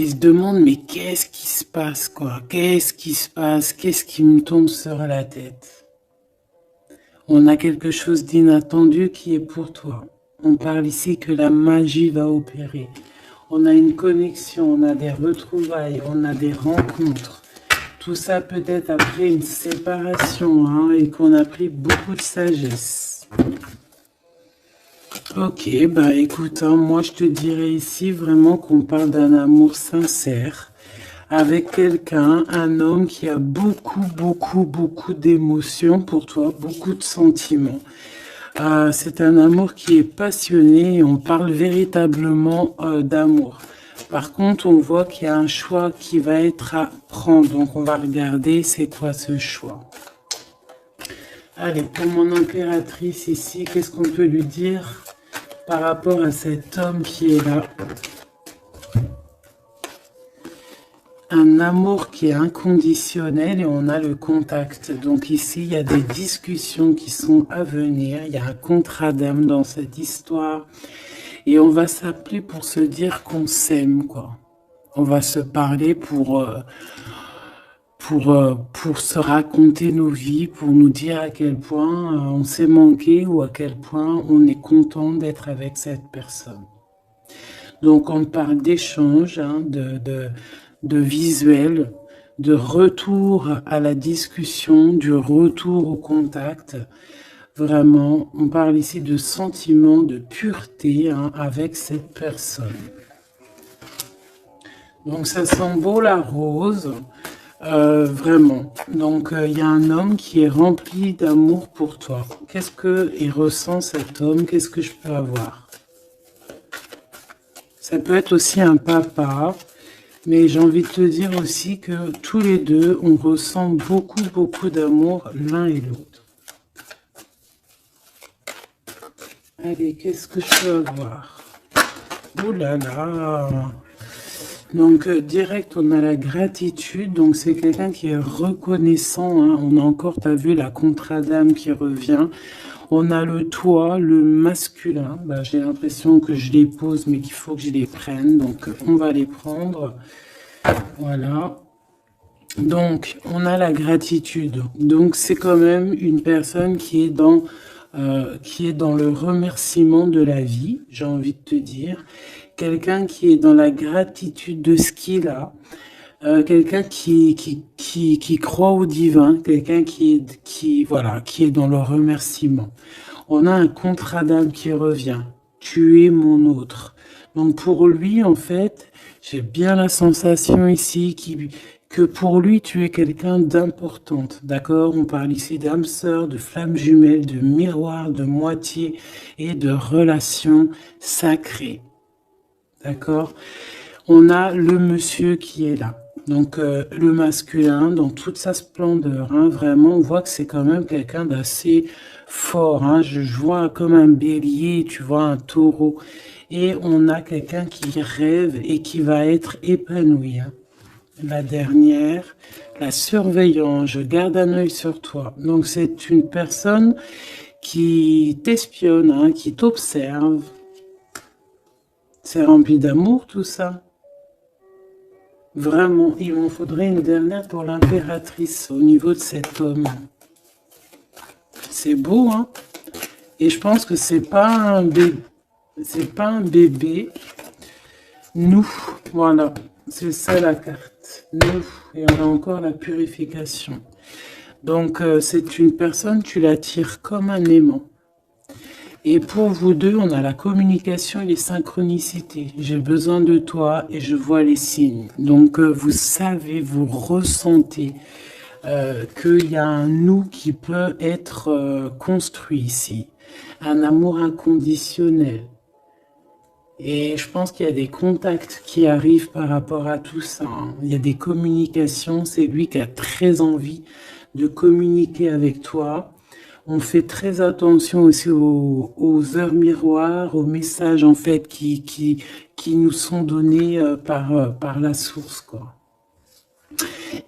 Ils se demandent, mais qu'est-ce qui se passe, quoi? Qu'est-ce qui se passe? Qu'est-ce qui me tombe sur la tête? On a quelque chose d'inattendu qui est pour toi. On parle ici que la magie va opérer. On a une connexion, on a des retrouvailles, on a des rencontres. Tout ça peut-être après une séparation, hein, et qu'on a pris beaucoup de sagesse. Ok, bah écoute, hein, moi je te dirais ici vraiment qu'on parle d'un amour sincère avec quelqu'un, un homme qui a beaucoup d'émotions pour toi, beaucoup de sentiments. C'est un amour qui est passionné et on parle véritablement d'amour. Par contre, on voit qu'il y a un choix qui va être à prendre. Donc, on va regarder c'est quoi ce choix. Allez, pour mon impératrice ici, qu'est-ce qu'on peut lui dire par rapport à cet homme qui est là? Un amour qui est inconditionnel et on a le contact. Donc ici, il y a des discussions qui sont à venir. Il y a un contrat d'âme dans cette histoire. Et on va s'appeler pour se dire qu'on s'aime, quoi. On va se parler pour se raconter nos vies, pour nous dire à quel point on s'est manqué ou à quel point on est content d'être avec cette personne. Donc on parle d'échange, hein, de visuel, de retour à la discussion, du retour au contact. Vraiment, on parle ici de sentiment de pureté, hein, avec cette personne. Donc ça sent beau la rose, vraiment. Donc il y a un homme qui est rempli d'amour pour toi. Qu'est-ce qu'il ressent cet homme? Qu'est-ce que je peux avoir? Ça peut être aussi un papa, mais j'ai envie de te dire aussi que tous les deux, on ressent beaucoup d'amour l'un et l'autre. Allez, qu'est-ce que je peux avoir? Ouh là là! Donc, direct, on a la gratitude. Donc, c'est quelqu'un qui est reconnaissant, hein. On a encore, tu as vu, la contrat d'âme qui revient. On a le toit, le masculin. Bah, j'ai l'impression que je les pose, mais qu'il faut que je les prenne. Donc, on va les prendre. Voilà. Donc, on a la gratitude. Donc, c'est quand même une personne qui est dans le remerciement de la vie, j'ai envie de te dire. Quelqu'un qui est dans la gratitude de ce qu'il a. Quelqu'un qui croit au divin, quelqu'un voilà, qui est dans le remerciement. On a un contrat d'âme qui revient. Tu es mon autre. Donc pour lui, en fait, j'ai bien la sensation ici que pour lui, tu es quelqu'un d'importante. D'accord? On parle ici d'âme sœur, de flamme jumelle, de miroir, de moitié et de relation sacrée. D'accord? On a le monsieur qui est là. Donc le masculin dans toute sa splendeur, hein, vraiment on voit que c'est quand même quelqu'un d'assez fort, hein. Je vois comme un bélier, tu vois, un taureau, et on a quelqu'un qui rêve et qui va être épanoui, hein. La dernière, la surveillance, je garde un œil sur toi. Donc c'est une personne qui t'espionne, hein, qui t'observe. C'est rempli d'amour tout ça. Vraiment, il m'en faudrait une dernière pour l'impératrice au niveau de cet homme. C'est beau, hein? Et je pense que c'est pas un bébé. C'est pas un bébé. Nous, voilà. C'est ça la carte. Nous. Et on a encore la purification. Donc, c'est une personne, tu l'attires comme un aimant. Et pour vous deux, on a la communication et les synchronicités. J'ai besoin de toi et je vois les signes. Donc, vous savez, vous ressentez qu'il y a un nous qui peut être construit ici. Un amour inconditionnel. Et je pense qu'il y a des contacts qui arrivent par rapport à tout ça, hein. Il y a des communications. C'est lui qui a très envie de communiquer avec toi. On fait très attention aussi aux heures miroirs, aux messages en fait qui nous sont donnés par la source, quoi.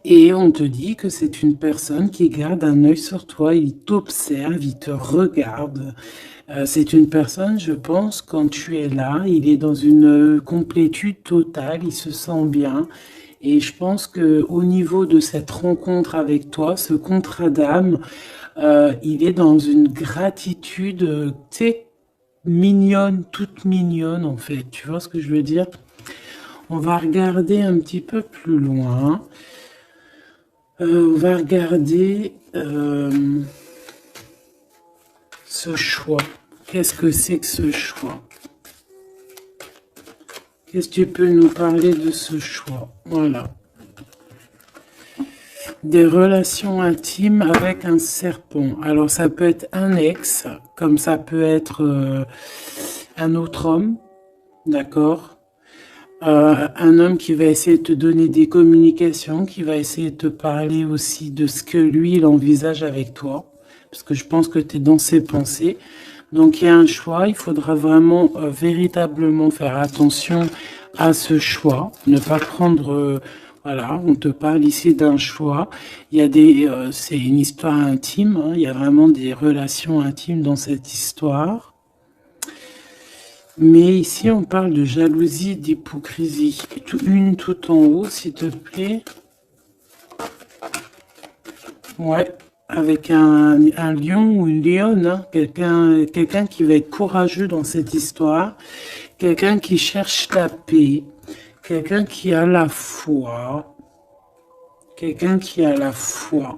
Et on te dit que c'est une personne qui garde un œil sur toi, il t'observe, il te regarde. C'est une personne, je pense, quand tu es là, il est dans une complétude totale, il se sent bien. Et je pense que au niveau de cette rencontre avec toi, ce contrat d'âme, il est dans une gratitude, tu sais, mignonne, toute mignonne en fait. Tu vois ce que je veux dire? On va regarder un petit peu plus loin. On va regarder ce choix. Qu'est-ce que c'est que ce choix? Qu'est-ce que tu peux nous parler de ce choix? Voilà. Des relations intimes avec un serpent. Alors ça peut être un ex, comme ça peut être un autre homme, d'accord? Un homme qui va essayer de te donner des communications, qui va essayer de te parler aussi de ce que lui, il envisage avec toi, parce que je pense que tu es dans ses pensées. Donc il y a un choix, il faudra vraiment véritablement faire attention à ce choix, ne pas prendre... voilà, on te parle ici d'un choix. Il y a c'est une histoire intime, hein, il y a vraiment des relations intimes dans cette histoire. Mais ici, on parle de jalousie, d'hypocrisie. Une tout en haut, s'il te plaît. Ouais, avec un lion ou une lionne, hein. Quelqu'un qui va être courageux dans cette histoire. Quelqu'un qui cherche la paix. Quelqu'un qui a la foi. Quelqu'un qui a la foi.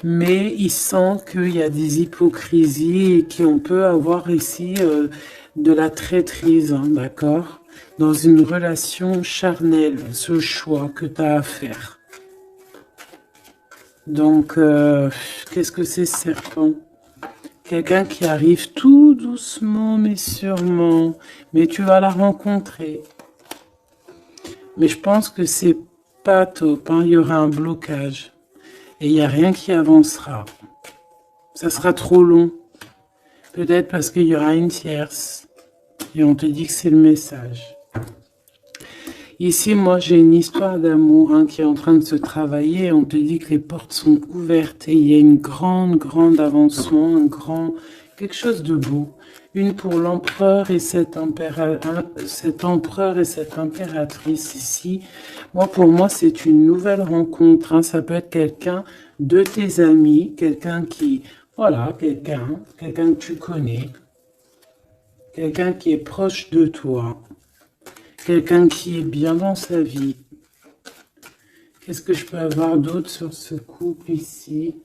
Mais il sent qu'il y a des hypocrisies et qu'on peut avoir ici de la traîtrise, hein, d'accord? Dans une relation charnelle, ce choix que tu as à faire. Donc, qu'est-ce que c'est serpent? Quelqu'un qui arrive tout doucement mais sûrement, mais tu vas la rencontrer. Mais je pense que c'est pas top, hein, il y aura un blocage. Et il n'y a rien qui avancera. Ça sera trop long. Peut-être parce qu'il y aura une tierce. Et on te dit que c'est le message. Ici, moi, j'ai une histoire d'amour hein, qui est en train de se travailler. On te dit que les portes sont ouvertes et il y a une grande avancement, quelque chose de beau. Une pour l'empereur et cet empereur et cette impératrice ici. Moi, pour moi, c'est une nouvelle rencontre. Hein. Ça peut être quelqu'un de tes amis, quelqu'un qui, voilà, quelqu'un que tu connais, quelqu'un qui est proche de toi. Quelqu'un qui est bien dans sa vie. Qu'est-ce que je peux avoir d'autre sur ce couple ici?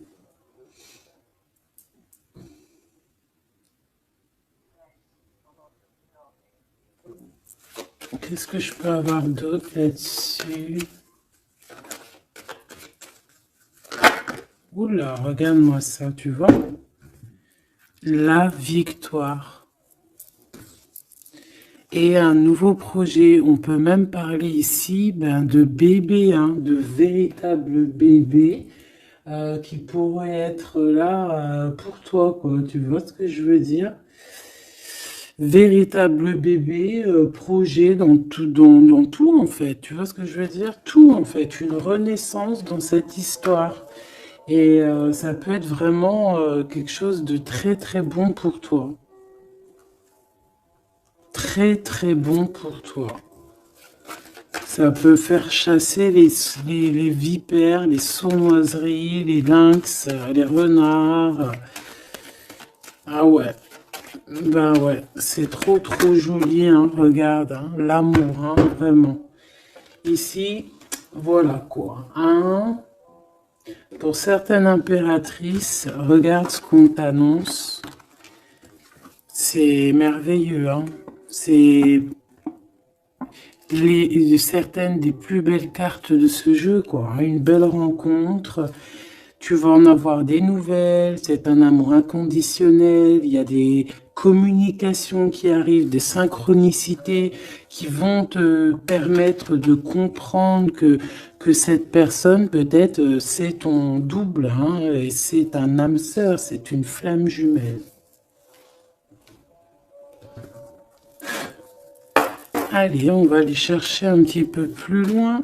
Qu'est-ce que je peux avoir d'autre là-dessus? Oula, regarde-moi ça, tu vois? La victoire. Et un nouveau projet, on peut même parler ici de bébés, hein, de véritables bébés qui pourraient être là pour toi, quoi. Tu vois ce que je veux dire? Véritable bébé, projet dans tout en fait. Tu vois ce que je veux dire? Tout en fait, une renaissance dans cette histoire. Et ça peut être vraiment quelque chose de très bon pour toi. Très bon pour toi. Ça peut faire chasser les vipères, les sournoiseries, les lynx, les renards. Ah ouais. Ben ouais, c'est trop joli, hein, regarde, hein, l'amour, hein, vraiment. Ici, voilà quoi. Hein. Pour certaines impératrices, regarde ce qu'on t'annonce. C'est merveilleux, hein. C'est certaines des plus belles cartes de ce jeu, quoi. Une belle rencontre. Tu vas en avoir des nouvelles, c'est un amour inconditionnel, il y a des communications qui arrivent, des synchronicités qui vont te permettre de comprendre que cette personne, peut-être, c'est ton double, hein, et c'est un âme sœur, c'est une flamme jumelle. Allez, on va aller chercher un petit peu plus loin.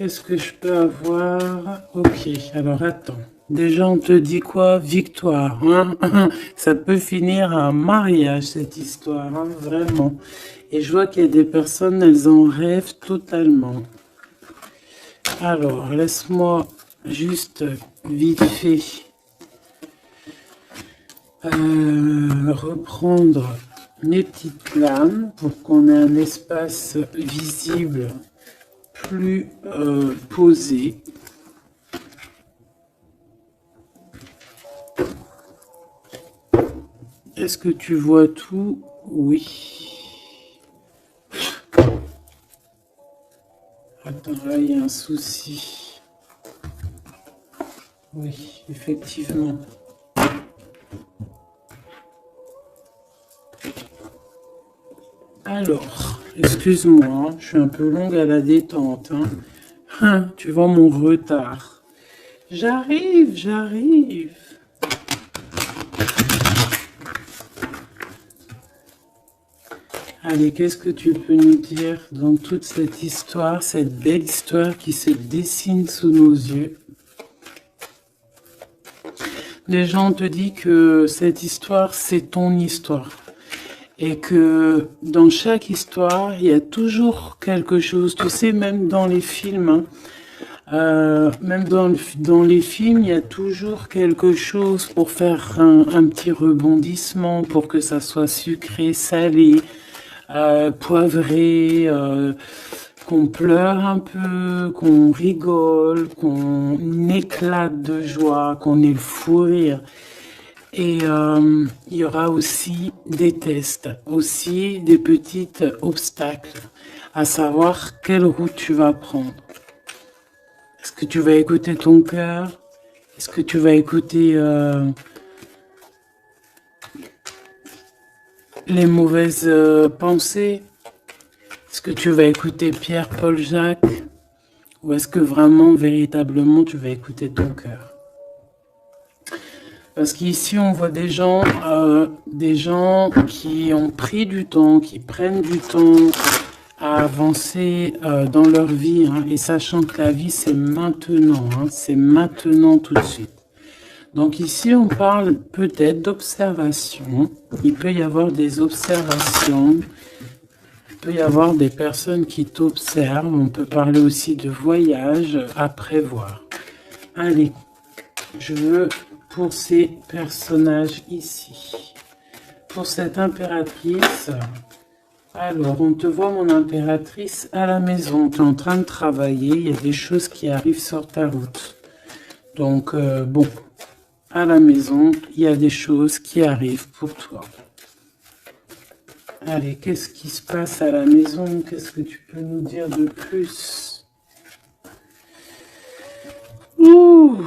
Qu'est-ce que je peux avoir? Ok, alors attends. Déjà, on te dit quoi? Victoire, hein? Ça peut finir à un mariage, cette histoire, hein, vraiment. Et je vois qu'il y a des personnes, elles en rêvent totalement. Alors, laisse-moi juste vite fait reprendre mes petites lames pour qu'on ait un espace visible plus posé. Est-ce que tu vois tout? Oui. Attends, là, il y a un souci. Oui, effectivement. Alors, excuse-moi, je suis un peu longue à la détente. Hein. Tu vois mon retard. J'arrive, j'arrive. Allez, qu'est-ce que tu peux nous dire dans toute cette histoire, cette belle histoire qui se dessine sous nos yeux? Les gens te disent que cette histoire, c'est ton histoire. Et que dans chaque histoire, il y a toujours quelque chose. Tu sais, même dans les films, même dans les films, il y a toujours quelque chose pour faire un petit rebondissement, pour que ça soit sucré, salé, poivré, qu'on pleure un peu, qu'on rigole, qu'on éclate de joie, qu'on ait le fou rire. Et il y aura aussi des tests, aussi des petits obstacles, à savoir quelle route tu vas prendre. Est-ce que tu vas écouter ton cœur? Est-ce que tu vas écouter les mauvaises pensées? Est-ce que tu vas écouter Pierre, Paul, Jacques? Ou est-ce que vraiment, véritablement, tu vas écouter ton cœur? Parce qu'ici, on voit des gens qui ont pris du temps, qui prennent du temps à avancer dans leur vie, hein, et sachant que la vie, c'est maintenant, hein, c'est maintenant tout de suite. Donc ici, on parle peut-être d'observation. Il peut y avoir des observations. Il peut y avoir des personnes qui t'observent. On peut parler aussi de voyage à prévoir. Allez, je veux pour ces personnages ici. Pour cette impératrice, alors on te voit mon impératrice à la maison. Tu es en train de travailler. Il y a des choses qui arrivent sur ta route. Donc bon, à la maison, il y a des choses qui arrivent pour toi. Allez, qu'est-ce qui se passe à la maison? Qu'est-ce que tu peux nous dire de plus? Ouh!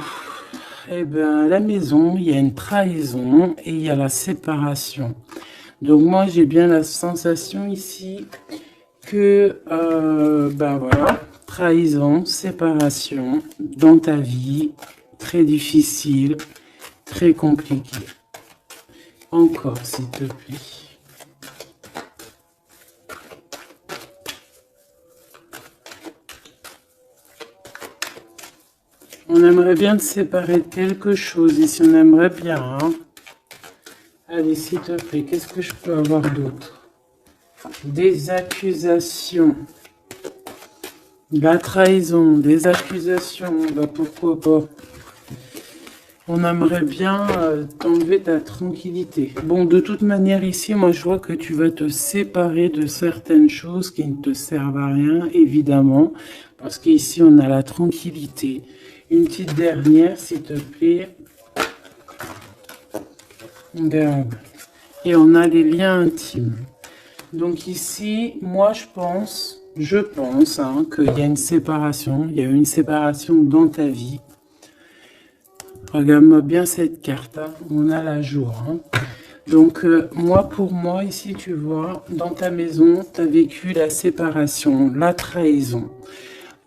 Eh bien, à la maison, il y a une trahison et il y a la séparation. Donc moi, j'ai bien la sensation ici que, ben voilà, trahison, séparation dans ta vie, très difficile, très compliqué. Encore, s'il te plaît. On aimerait bien te séparer de quelque chose ici, on aimerait bien. Hein. Allez, s'il te plaît, qu'est-ce que je peux avoir d'autre? Des accusations. La trahison, des accusations, bah pourquoi pas. On aimerait bien t'enlever ta tranquillité. Bon, de toute manière, ici, moi, je vois que tu vas te séparer de certaines choses qui ne te servent à rien, évidemment. Parce qu'ici, on a la tranquillité. Une petite dernière, s'il te plaît. Regarde. Et on a les liens intimes. Donc ici, moi, je pense hein, qu'il y a une séparation. Il y a eu une séparation dans ta vie. Regarde-moi bien cette carte, hein. On a la joie. Hein. Donc, pour moi, ici, tu vois, dans ta maison, tu as vécu la séparation, la trahison.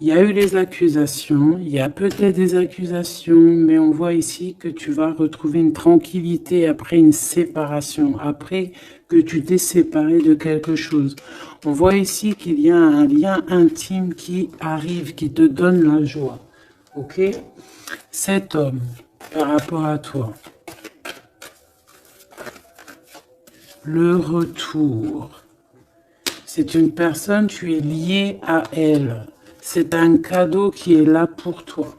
Il y a eu les accusations, il y a peut-être des accusations, mais on voit ici que tu vas retrouver une tranquillité après une séparation, après que tu t'es séparé de quelque chose. On voit ici qu'il y a un lien intime qui arrive, qui te donne la joie. Ok? Cet homme, par rapport à toi, le retour, c'est une personne, tu es lié à elle. C'est un cadeau qui est là pour toi.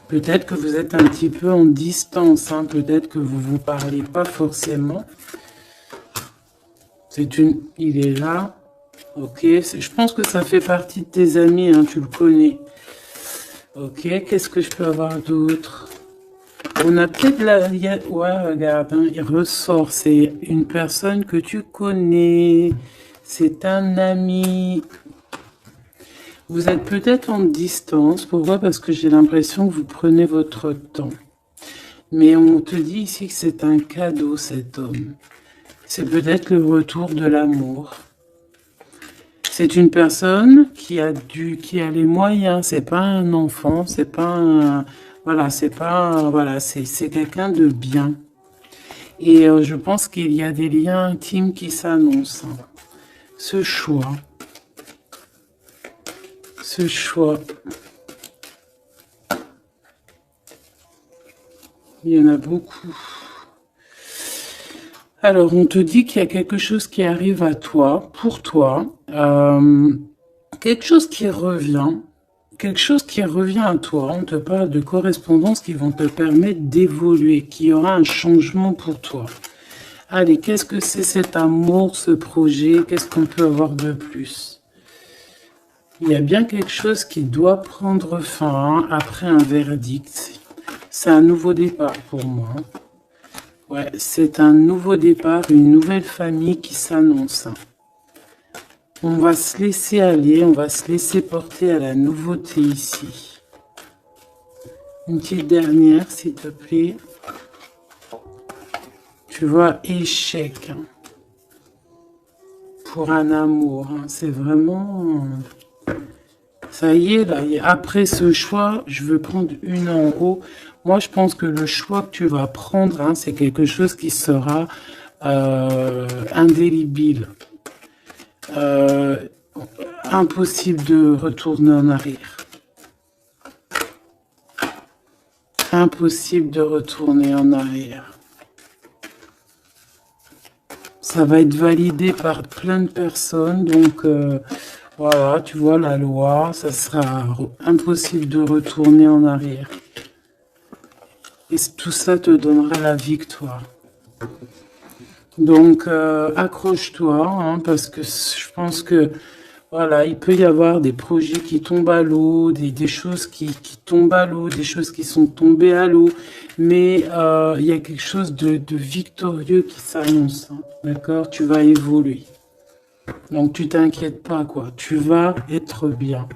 Peut-être que vous êtes un petit peu en distance, hein, peut-être que vous ne vous parlez pas forcément. Il est là. Ok, je pense que ça fait partie de tes amis, hein, tu le connais. Ok, qu'est-ce que je peux avoir d'autre? On a peut-être la... Ouais, regarde, hein, il ressort. C'est une personne que tu connais. C'est un ami. Vous êtes peut-être en distance. Pourquoi? Parce que j'ai l'impression que vous prenez votre temps. Mais on te dit ici que c'est un cadeau, cet homme. C'est peut-être le retour de l'amour. C'est une personne qui a les moyens. C'est pas un enfant. C'est pas un... Voilà, c'est pas... Voilà, c'est quelqu'un de bien. Et je pense qu'il y a des liens intimes qui s'annoncent. Ce choix. Ce choix. Il y en a beaucoup. Alors, on te dit qu'il y a quelque chose qui arrive à toi, pour toi. Quelque chose qui revient. Quelque chose qui revient à toi. On te parle de correspondances qui vont te permettre d'évoluer, qu'il y aura un changement pour toi. Allez, qu'est-ce que c'est cet amour, ce projet? Qu'est-ce qu'on peut avoir de plus? Il y a bien quelque chose qui doit prendre fin après un verdict. C'est un nouveau départ pour moi. Ouais, c'est un nouveau départ, une nouvelle famille qui s'annonce. On va se laisser aller, on va se laisser porter à la nouveauté ici. Une petite dernière, s'il te plaît. Tu vois, échec. Pour un amour, hein. C'est vraiment... Ça y est, là, après ce choix, je veux prendre une en haut. Moi, je pense que le choix que tu vas prendre, hein, c'est quelque chose qui sera indélébile. Impossible de retourner en arrière. Impossible de retourner en arrière. Ça va être validé par plein de personnes, donc... voilà, tu vois la loi, ça sera impossible de retourner en arrière. Et tout ça te donnera la victoire. Donc, accroche-toi, hein, parce que je pense que, voilà, il peut y avoir des projets qui tombent à l'eau, des choses qui tombent à l'eau, des choses qui sont tombées à l'eau, mais il y a quelque chose de victorieux qui s'annonce, hein, d'accord? Tu vas évoluer. Donc, tu t'inquiètes pas, quoi. Tu vas être bien.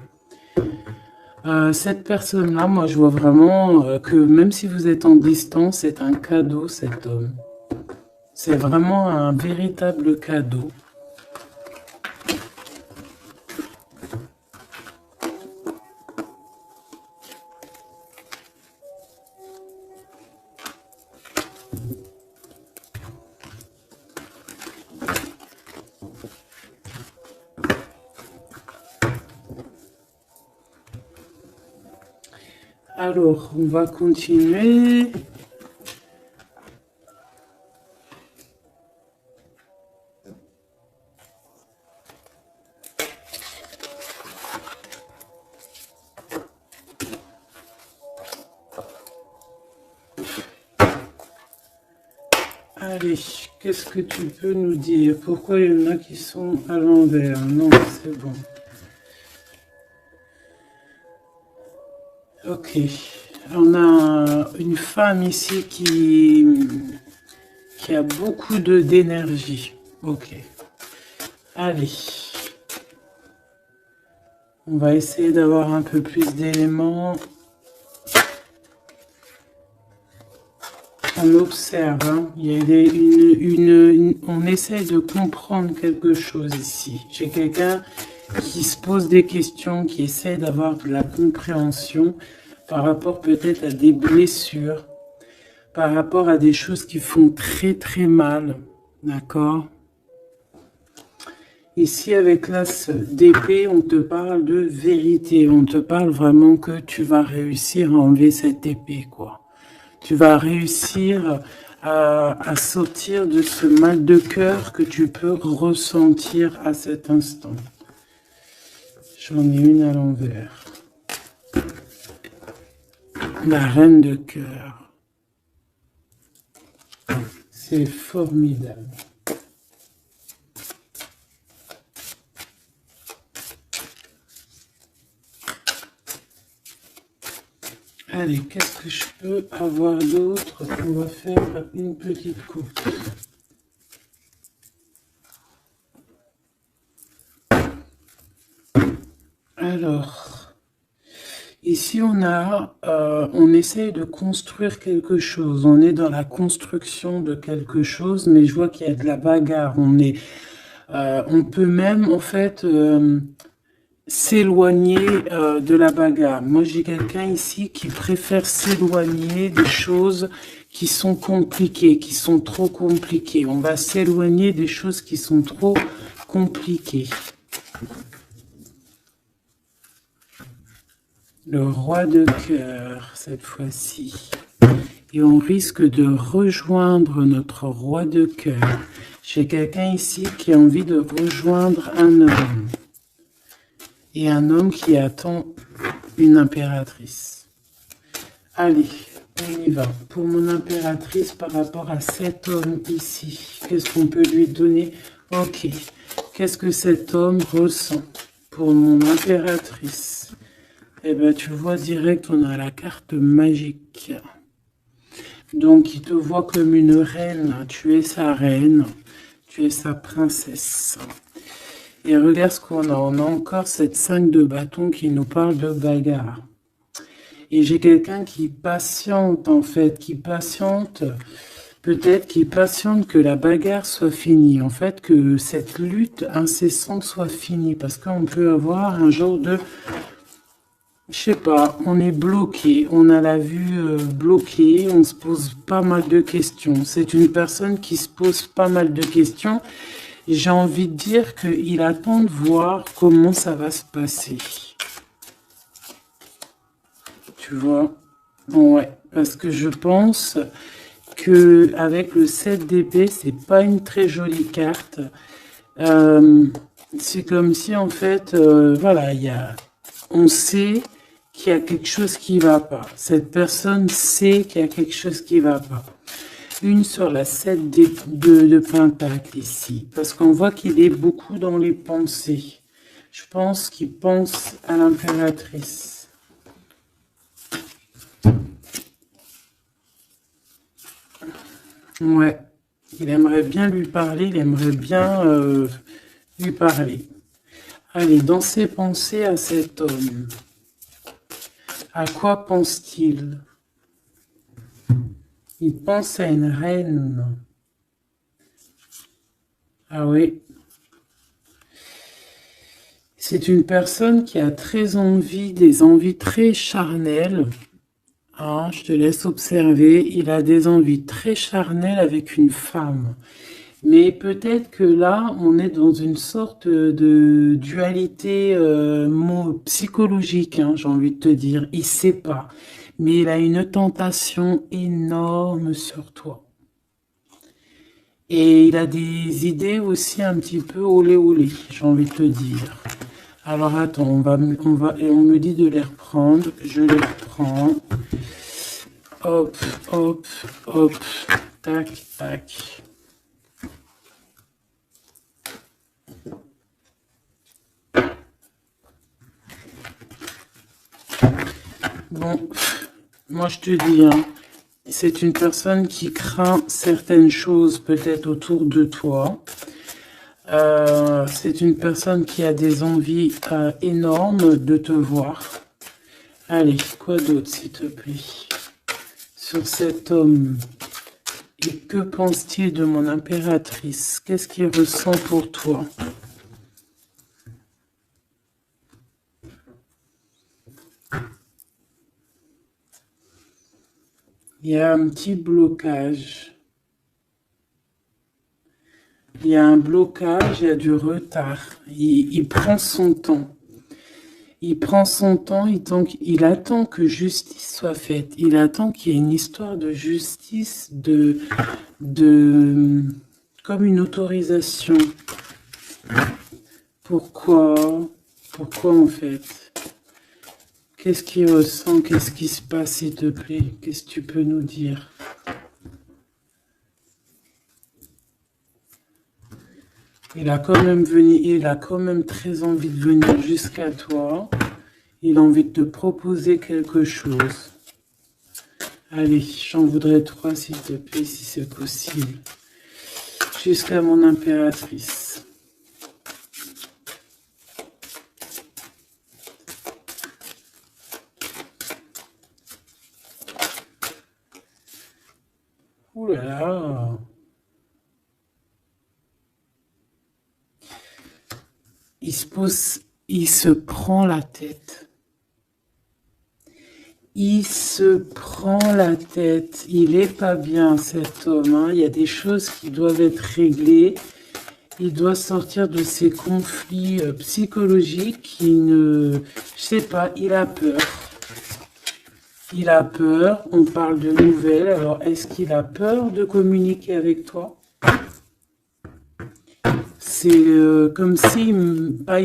Cette personne-là, moi, je vois vraiment que même si vous êtes en distance, c'est un cadeau, cet homme. C'est vraiment un véritable cadeau. Alors, on va continuer. Allez, qu'est-ce que tu peux nous dire? Pourquoi il y en a qui sont à l'envers? Non, c'est bon. Ok, on a une femme ici qui a beaucoup d'énergie. Ok, allez. On va essayer d'avoir un peu plus d'éléments. On observe, hein. Il y a on essaie de comprendre quelque chose ici. J'ai quelqu'un qui se pose des questions, qui essaie d'avoir de la compréhension par rapport peut-être à des blessures, par rapport à des choses qui font très très mal, d'accord? Ici, avec l'as d'épée, on te parle de vérité, on te parle vraiment que tu vas réussir à enlever cette épée, quoi. Tu vas réussir à sortir de ce mal de cœur que tu peux ressentir à cet instant. J'en ai une à l'envers. La reine de cœur. C'est formidable. Allez, qu'est-ce que je peux avoir d'autre? On va faire une petite coupe. Alors, ici on essaye de construire quelque chose. On est dans la construction de quelque chose, mais je vois qu'il y a de la bagarre. On peut même en fait s'éloigner de la bagarre. Moi, j'ai quelqu'un ici qui préfère s'éloigner des choses qui sont compliquées, qui sont trop compliquées. On va s'éloigner des choses qui sont trop compliquées. Le roi de cœur, cette fois-ci. Et on risque de rejoindre notre roi de cœur. J'ai quelqu'un ici qui a envie de rejoindre un homme. Et un homme qui attend une impératrice. Allez, on y va. Pour mon impératrice, par rapport à cet homme ici, qu'est-ce qu'on peut lui donner? Ok. Qu'est-ce que cet homme ressent pour mon impératrice? Eh bien, tu vois direct, on a la carte magique. Donc, il te voit comme une reine. Tu es sa reine. Tu es sa princesse. Et regarde ce qu'on a. On a encore cette 5 de bâton qui nous parle de bagarre. Et j'ai quelqu'un qui patiente, en fait, qui patiente, peut-être qui patiente que la bagarre soit finie. En fait, que cette lutte incessante soit finie. Parce qu'on peut avoir un genre de... Je sais pas, on est bloqué, on a la vue bloquée, on se pose pas mal de questions. C'est une personne qui se pose pas mal de questions. J'ai envie de dire qu'il attend de voir comment ça va se passer. Tu vois? Ouais, parce que je pense que avec le 7 d'épée, c'est pas une très jolie carte. C'est comme si en fait, voilà, on sait qu'il y a quelque chose qui va pas. Cette personne sait qu'il y a quelque chose qui va pas. Une sur la 7 de Pentacle ici. Parce qu'on voit qu'il est beaucoup dans les pensées. Je pense qu'il pense à l'impératrice. Ouais. Il aimerait bien lui parler. Il aimerait bien lui parler. Allez, dans ses pensées à cet homme. À quoi pense-t-il? Il pense à une reine. Ah oui. C'est une personne qui a très envie, des envies très charnelles. Ah, je te laisse observer. Il a des envies très charnelles avec une femme. Mais peut-être que là, on est dans une sorte de dualité psychologique, hein, j'ai envie de te dire. Il sait pas. Mais il a une tentation énorme sur toi. Et il a des idées aussi un petit peu olé olé, j'ai envie de te dire. Alors attends, et on me dit de les reprendre. Je les reprends. Hop, hop, hop. Tac, tac. Bon, moi je te dis, hein, c'est une personne qui craint certaines choses peut-être autour de toi. C'est une personne qui a des envies énormes de te voir. Allez, quoi d'autre s'il te plaît? Sur cet homme. Et que pense-t-il de mon impératrice? Qu'est-ce qu'il ressent pour toi? Il y a un petit blocage. Il y a un blocage, il y a du retard. Il prend son temps. Il prend son temps, il attend que justice soit faite. Il attend qu'il y ait une histoire de justice, comme une autorisation. Pourquoi? Pourquoi en fait? Qu'est-ce qu'il ressent? Qu'est-ce qui se passe, s'il te plaît? Qu'est-ce que tu peux nous dire? Il a quand même très envie de venir jusqu'à toi. Il a envie de te proposer quelque chose. Allez, j'en voudrais 3, s'il te plaît, si c'est possible. Jusqu'à mon impératrice. Ouh là là. Il se prend la tête. Il se prend la tête. Il est pas bien, cet homme. Hein. Il y a des choses qui doivent être réglées. Il doit sortir de ces conflits psychologiques. Je sais pas, il a peur. Il a peur. On parle de nouvelles. Alors, est-ce qu'il a peur de communiquer avec toi? C'est comme s'il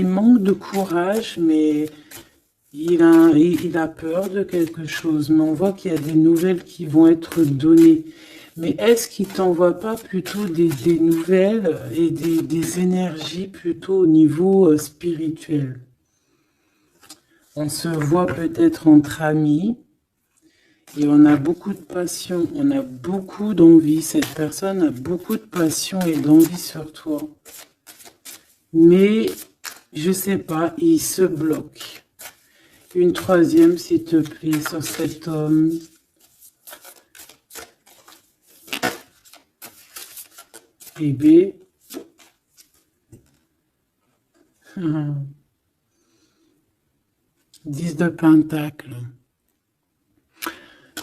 manque de courage, mais il a peur de quelque chose. Mais on voit qu'il y a des nouvelles qui vont être données. Mais est-ce qu'il t'envoie pas plutôt des nouvelles et des énergies plutôt au niveau spirituel? On se voit peut-être entre amis et on a beaucoup de passion, on a beaucoup d'envie. Cette personne a beaucoup de passion et d'envie sur toi. Mais, je sais pas, il se bloque. Une 3e, s'il te plaît, sur cet homme. Bébé. 10 de Pentacle.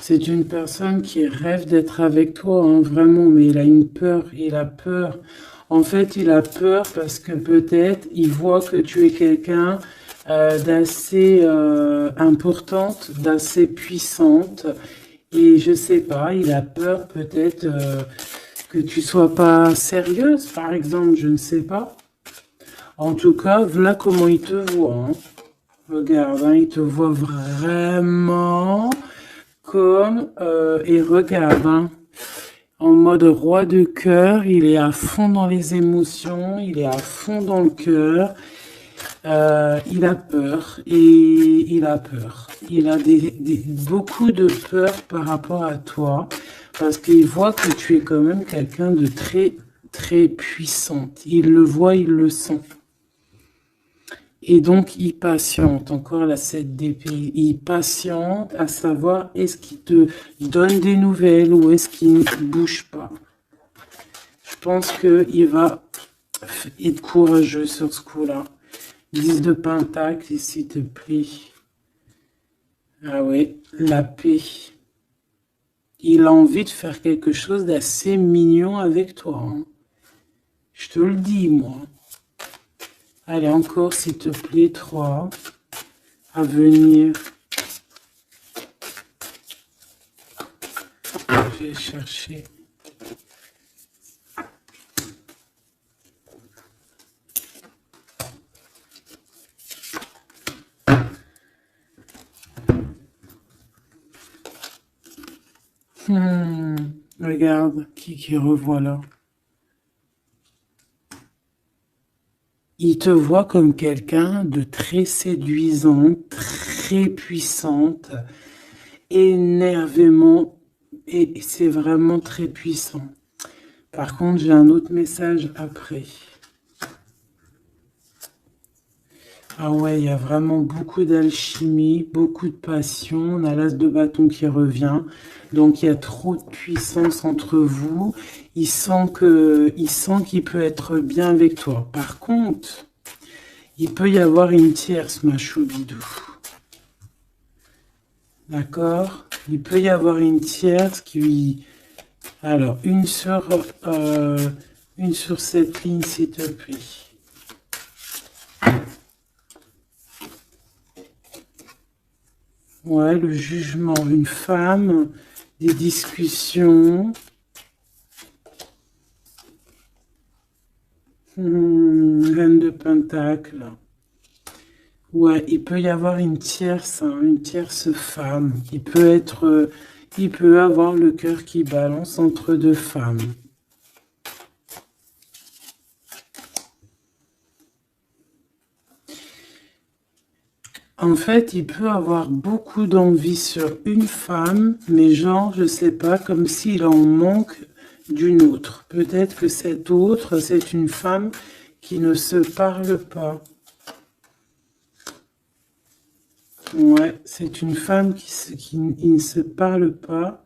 C'est une personne qui rêve d'être avec toi, hein, vraiment, mais il a une peur, il a peur. En fait, il a peur parce que peut-être il voit que tu es quelqu'un d'assez importante, d'assez puissante. Et je sais pas, il a peur peut-être que tu sois pas sérieuse, par exemple, je ne sais pas. En tout cas, voilà comment il te voit. Hein. Regarde, hein, il te voit vraiment comme... et regarde, hein, en mode roi de cœur, il est à fond dans les émotions, il est à fond dans le cœur, il a peur, et il a peur. Il a beaucoup de peur par rapport à toi, parce qu'il voit que tu es quand même quelqu'un de très, très puissante. Il le voit, il le sent. Et donc, il patiente, encore la 7 d'épée, il patiente à savoir est-ce qu'il te donne des nouvelles ou est-ce qu'il ne bouge pas. Je pense qu'il va être courageux sur ce coup-là. 10 de Pentacle, s'il te plaît. Ah ouais, la paix. Il a envie de faire quelque chose d'assez mignon avec toi. Hein. Je te le dis, moi. Allez, encore, s'il te plaît, 3 à venir. Je vais chercher. Regarde, qui revoit là. Il te voit comme quelqu'un de très séduisant, très puissante, énervément, et c'est vraiment très puissant. Par contre, j'ai un autre message après. Ah ouais, il y a vraiment beaucoup d'alchimie, beaucoup de passion. On a l'as de bâton qui revient. Donc, il y a trop de puissance entre vous. Il sent qu'il peut être bien avec toi. Par contre, il peut y avoir une tierce, ma choubidou. D'accord? Il peut y avoir une tierce qui... Alors, une sur cette ligne, s'il te plaît. Ouais, le jugement. Une femme, des discussions. Reine de Pentacle. Ouais, il peut y avoir une tierce femme. Il peut avoir le cœur qui balance entre deux femmes. En fait, il peut avoir beaucoup d'envie sur une femme, mais genre, je sais pas, comme s'il en manque d'une autre. Peut-être que cette autre, c'est une femme qui ne se parle pas. Ouais, c'est une femme qui ne se parle pas.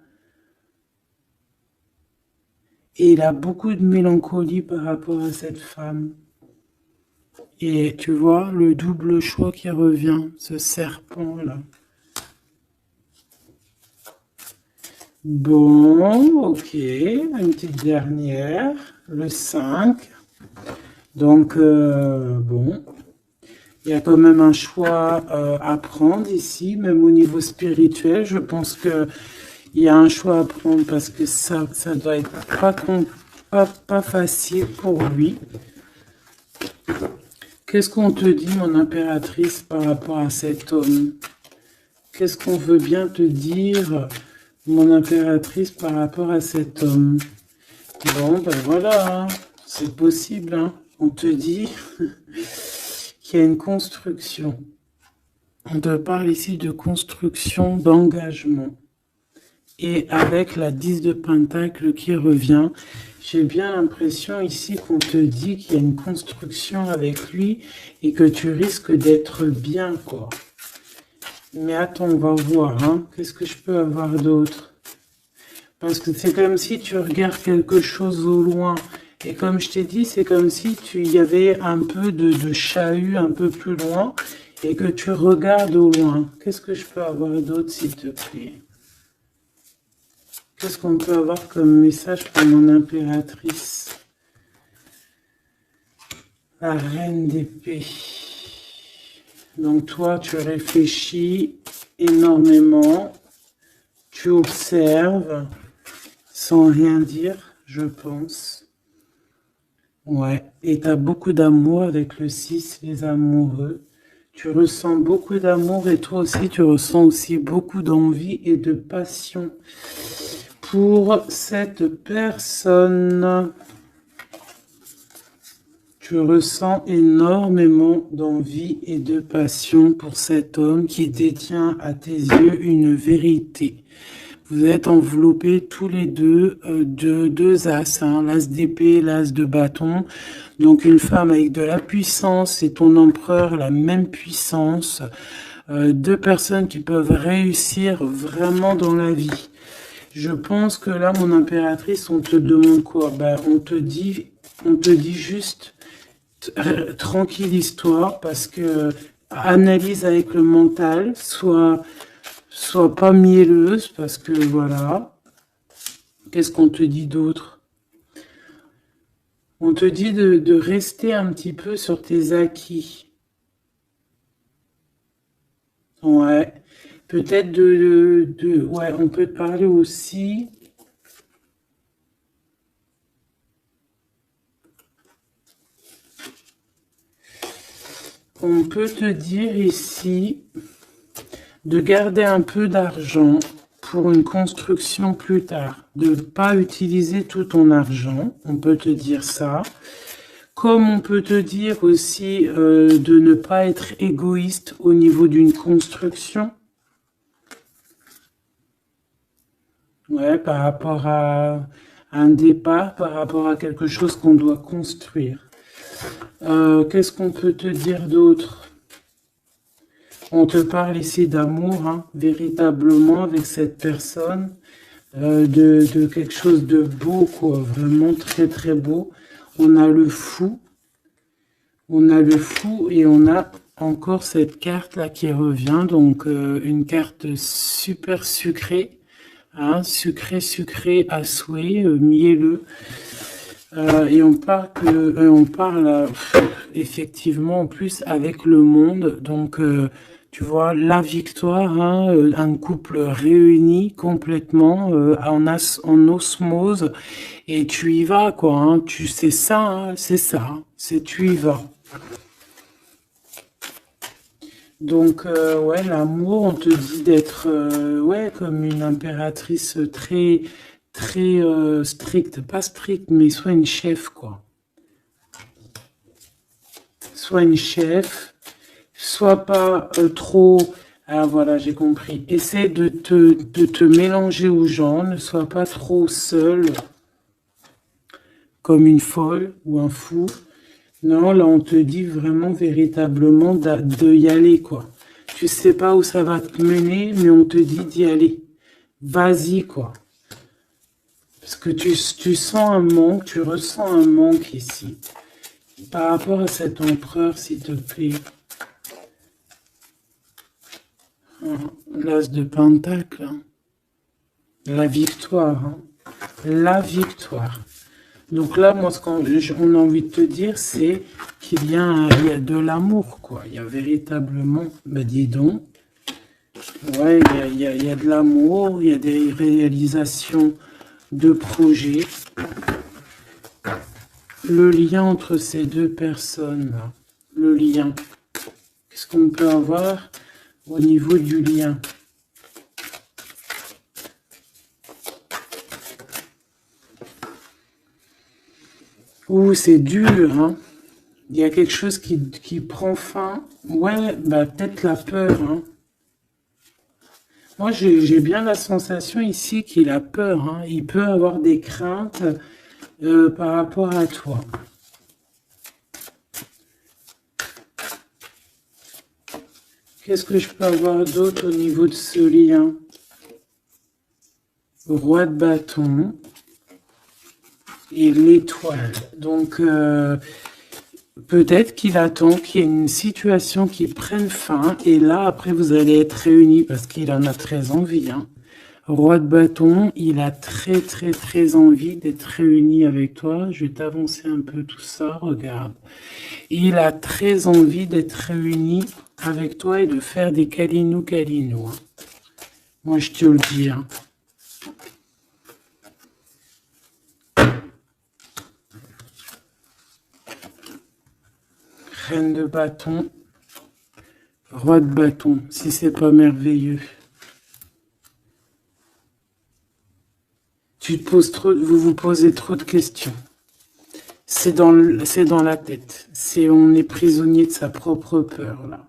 Et il a beaucoup de mélancolie par rapport à cette femme. Et tu vois, le double choix qui revient, ce serpent-là. Bon, ok, une petite dernière, le 5. Donc, bon, il y a quand même un choix à prendre ici, même au niveau spirituel. Je pense que il y a un choix à prendre parce que ça doit être pas facile pour lui. Qu'est-ce qu'on te dit, mon impératrice, par rapport à cet homme? Qu'est-ce qu'on veut bien te dire, mon impératrice, par rapport à cet homme? Bon, ben voilà, hein, c'est possible. Hein. On te dit qu'il y a une construction. On te parle ici de construction, d'engagement. Et avec la 10 de Pentacle qui revient, j'ai bien l'impression ici qu'on te dit qu'il y a une construction avec lui et que tu risques d'être bien, quoi. Mais attends, on va voir, hein. Qu'est-ce que je peux avoir d'autre? Parce que c'est comme si tu regardes quelque chose au loin. Et comme je t'ai dit, c'est comme si il y avait un peu de chahut un peu plus loin et que tu regardes au loin. Qu'est-ce que je peux avoir d'autre, s'il te plaît? Qu'est-ce qu'on peut avoir comme message pour mon impératrice? La reine d'épée. Donc toi, tu réfléchis énormément. Tu observes sans rien dire, je pense. Ouais, et tu as beaucoup d'amour avec le 6, les amoureux. Tu ressens beaucoup d'amour et toi aussi, tu ressens aussi beaucoup d'envie et de passion pour cette personne. Tu ressens énormément d'envie et de passion pour cet homme qui détient à tes yeux une vérité. Vous êtes enveloppés tous les deux de deux as, hein, l'as d'épée, l'as de bâton. Donc une femme avec de la puissance et ton empereur, la même puissance. Deux personnes qui peuvent réussir vraiment dans la vie. Je pense que là, mon impératrice, on te demande quoi? Ben, on te dit juste tranquillise-toi parce que analyse avec le mental, sois pas mielleuse parce que voilà. Qu'est-ce qu'on te dit d'autre? On te dit de rester un petit peu sur tes acquis. Ouais. Peut-être ouais, on peut te parler aussi. On peut te dire ici de garder un peu d'argent pour une construction plus tard. De ne pas utiliser tout ton argent, on peut te dire ça. Comme on peut te dire aussi de ne pas être égoïste au niveau d'une construction. Ouais, par rapport à un départ, par rapport à quelque chose qu'on doit construire. Qu'est-ce qu'on peut te dire d'autre? On te parle ici d'amour, hein, véritablement, avec cette personne, de quelque chose de beau, quoi, vraiment très très beau. On a le fou et on a encore cette carte là qui revient, donc une carte super sucrée, hein, sucré à souhait, mielleux. Et on parle effectivement en plus avec le monde, donc tu vois la victoire, hein, un couple réuni complètement en osmose, et tu y vas quoi, hein, tu sais ça, hein, c'est ça, hein, c'est tu y vas. Donc ouais, l'amour, on te dit d'être ouais comme une impératrice très stricte, pas stricte, mais soit une chef quoi. Soit une chef, soit pas trop. Ah voilà, j'ai compris. Essaie de te mélanger aux gens, ne sois pas trop seul, comme une folle ou un fou. Non, là on te dit vraiment véritablement de y aller quoi. Tu sais pas où ça va te mener, mais on te dit d'y aller. Vas-y quoi. Parce que tu sens un manque, tu ressens un manque ici. Par rapport à cet empereur, s'il te plaît. L'as de Pentacle. Hein. La victoire. Hein. La victoire. Donc là, moi, ce qu'on a envie de te dire, c'est qu'il y a de l'amour, quoi. Il y a véritablement, ben dis donc, ouais, il y a de l'amour, il y a des réalisations de projets. Le lien entre ces deux personnes, là, le lien. Qu'est-ce qu'on peut avoir au niveau du lien? Ouh, c'est dur, hein. Il y a quelque chose qui prend fin. Ouais, bah peut-être la peur, hein. Moi, j'ai bien la sensation ici qu'il a peur, hein. Il peut avoir des craintes par rapport à toi. Qu'est-ce que je peux avoir d'autre au niveau de ce lien? Roi de bâton et l'étoile. Donc, peut-être qu'il attend qu'il y ait une situation qui prenne fin. Et là, après, vous allez être réunis parce qu'il en a très envie. Hein. Roi de bâton, il a très envie d'être réuni avec toi. Je vais t'avancer un peu tout ça, regarde. Il a très envie d'être réuni avec toi et de faire des câlinous. Hein. Moi, je te le dis. Hein. Reine de bâton, roi de bâton, si c'est pas merveilleux. Vous vous posez trop de questions. C'est dans la tête. On est prisonnier de sa propre peur, là.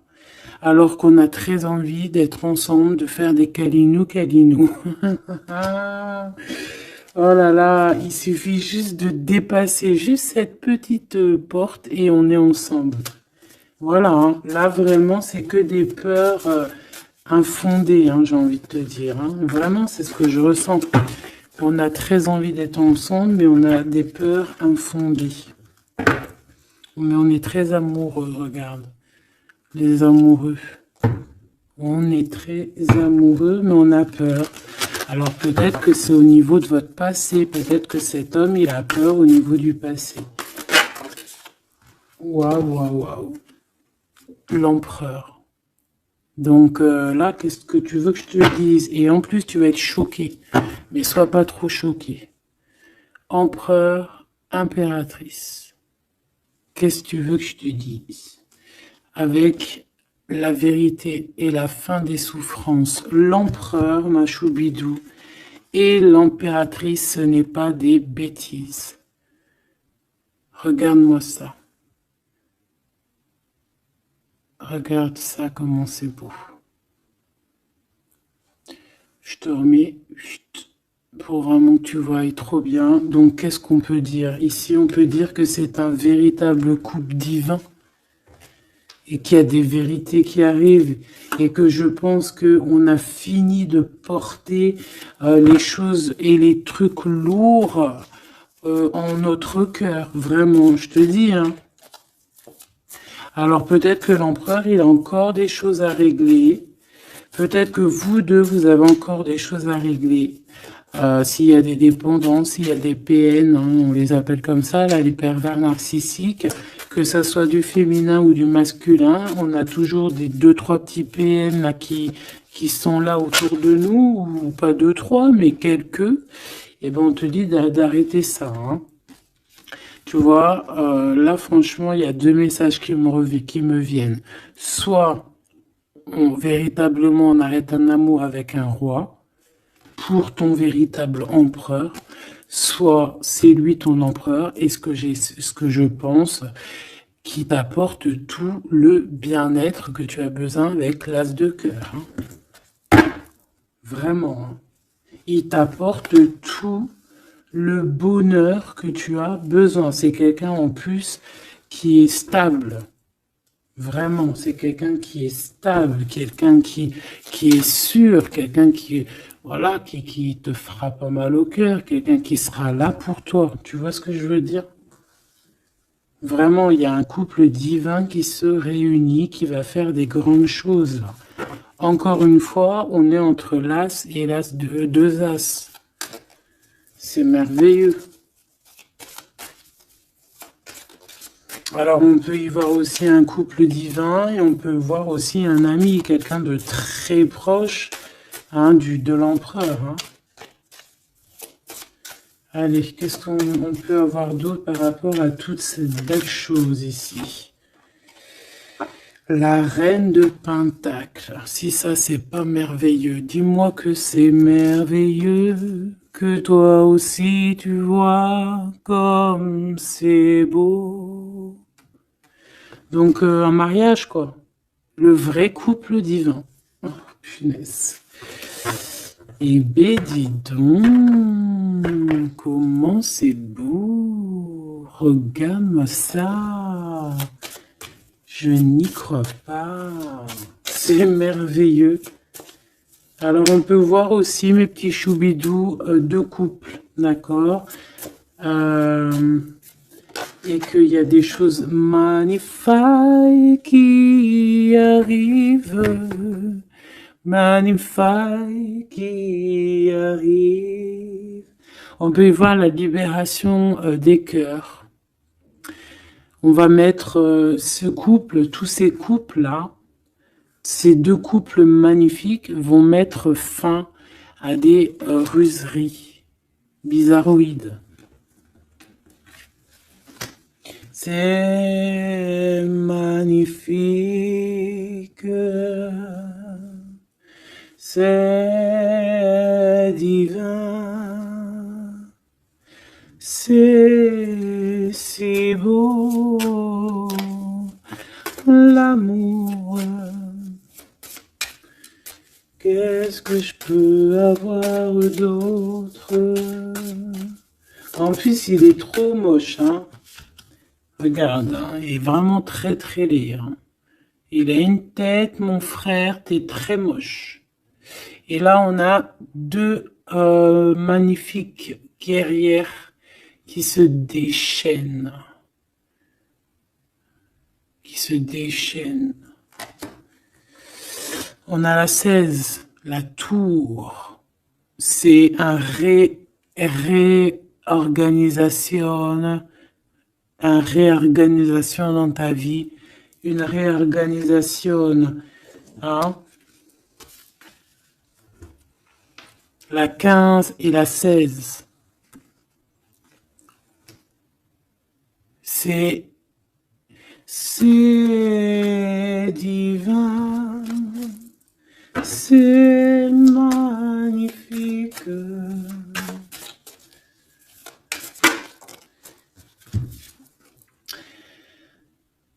Alors qu'on a très envie d'être ensemble, de faire des câlinous. Oh là là, il suffit juste de dépasser juste cette petite porte et on est ensemble. Voilà, hein. Là vraiment c'est que des peurs infondées, hein, j'ai envie de te dire. Hein. Vraiment c'est ce que je ressens. On a très envie d'être ensemble, mais on a des peurs infondées. Mais on est très amoureux, regarde. Les amoureux. On est très amoureux, mais on a peur. Alors peut-être que c'est au niveau de votre passé. Peut-être que cet homme, il a peur au niveau du passé. Waouh. L'empereur. Donc là, qu'est-ce que tu veux que je te dise? Et en plus, tu vas être choqué. Mais sois pas trop choqué. Empereur, impératrice. Qu'est-ce que tu veux que je te dise? Avec la vérité et la fin des souffrances. L'empereur, ma choubidou, et l'impératrice, ce n'est pas des bêtises. Regarde-moi ça. Regarde ça, comment c'est beau. Je te remets pour vraiment que tu vois trop bien. Donc, qu'est-ce qu'on peut dire? Ici, on peut dire que c'est un véritable couple divin et qu'il y a des vérités qui arrivent et que je pense qu'on a fini de porter les choses et les trucs lourds en notre cœur. Vraiment, je te dis, hein. Alors peut-être que l'empereur, il a encore des choses à régler. Peut-être que vous deux, vous avez encore des choses à régler. S'il y a des dépendances, s'il y a des PN, hein, on les appelle comme ça, là, les pervers narcissiques, que ça soit du féminin ou du masculin, on a toujours des 2-3 petits PN là, qui sont là autour de nous, ou pas 2-3, mais quelques. Et ben on te dit d'arrêter ça. Hein. Tu vois, là franchement, il y a deux messages qui me viennent. Soit véritablement on arrête un amour avec un roi, pour ton véritable empereur, soit c'est lui ton empereur, et ce que je pense, qui t'apporte tout le bien-être que tu as besoin avec l'as de cœur. Hein. Vraiment. Hein. Il t'apporte tout le bonheur que tu as besoin. C'est quelqu'un en plus qui est stable. Vraiment, c'est quelqu'un qui est stable, quelqu'un qui est sûr, quelqu'un qui, voilà, qui te fera pas mal au cœur, quelqu'un qui sera là pour toi. Tu vois ce que je veux dire? Vraiment, il y a un couple divin qui se réunit, qui va faire des grandes choses. Encore une fois, on est entre l'as et l'as de deux as. C'est merveilleux. Alors, on peut y voir aussi un couple divin et on peut voir aussi un ami, quelqu'un de très proche hein, de l'empereur. Hein. Allez, qu'est-ce qu'on peut avoir d'autre par rapport à toutes ces belles choses ici? La reine de Pentacle. Si ça, c'est pas merveilleux, dis-moi que c'est merveilleux. Que toi aussi, tu vois comme c'est beau. Donc, un mariage, quoi. Le vrai couple divin. Oh, punaise. Eh ben, dis donc, comment c'est beau. Regarde-moi ça. Je n'y crois pas. C'est merveilleux. Alors, on peut voir aussi, mes petits choubidous, deux couples, d'accord et qu'il y a des choses magnifiques qui arrivent, magnifiques qui arrivent. On peut y voir la libération des cœurs. On va mettre ce couple, tous ces couples-là, ces deux couples magnifiques vont mettre fin à des ruseries bizarroïdes. C'est magnifique, c'est divin, c'est si beau, l'amour. Qu'est-ce que je peux avoir d'autre? En plus, il est trop moche, hein. Regarde, hein, il est vraiment très très laid. Hein. Il a une tête, mon frère, t'es très moche. Et là, on a deux magnifiques guerrières qui se déchaînent. On a la 16, la tour. C'est un réorganisation dans ta vie, une réorganisation. Hein? La 15 et la 16. C'est divin, c'est magnifique.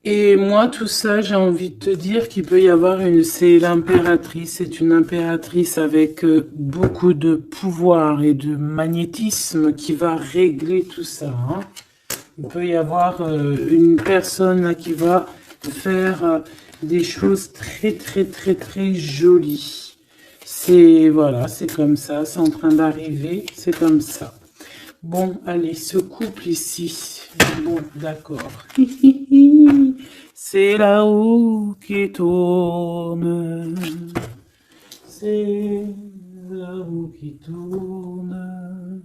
Et moi, tout ça, j'ai envie de te dire qu'il peut y avoir c'est l'impératrice, c'est une impératrice avec beaucoup de pouvoir et de magnétisme qui va régler tout ça. Hein. Il peut y avoir une personne là, qui va faire des choses très, très, très, très jolies. Voilà, c'est comme ça, c'est en train d'arriver, c'est comme ça. Bon, allez, ce couple ici, bon, d'accord. C'est la roue qui tourne. C'est la roue qui tourne.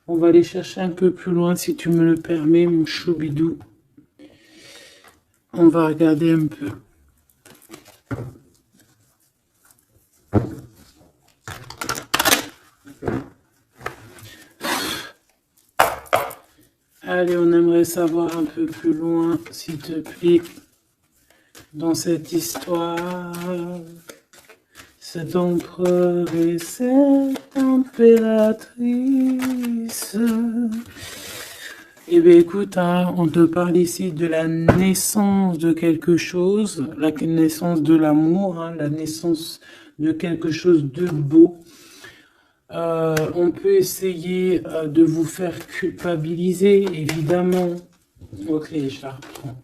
On va aller chercher un peu plus loin, si tu me le permets, mon choubidou. On va regarder un peu. Allez, on aimerait savoir un peu plus loin, s'il te plaît, dans cette histoire. Cet empereur et cette impératrice. Eh bien, écoute, hein, on te parle ici de la naissance de quelque chose, la naissance de l'amour, hein, la naissance de quelque chose de beau. On peut essayer de vous faire culpabiliser, évidemment. Ok, je la reprends.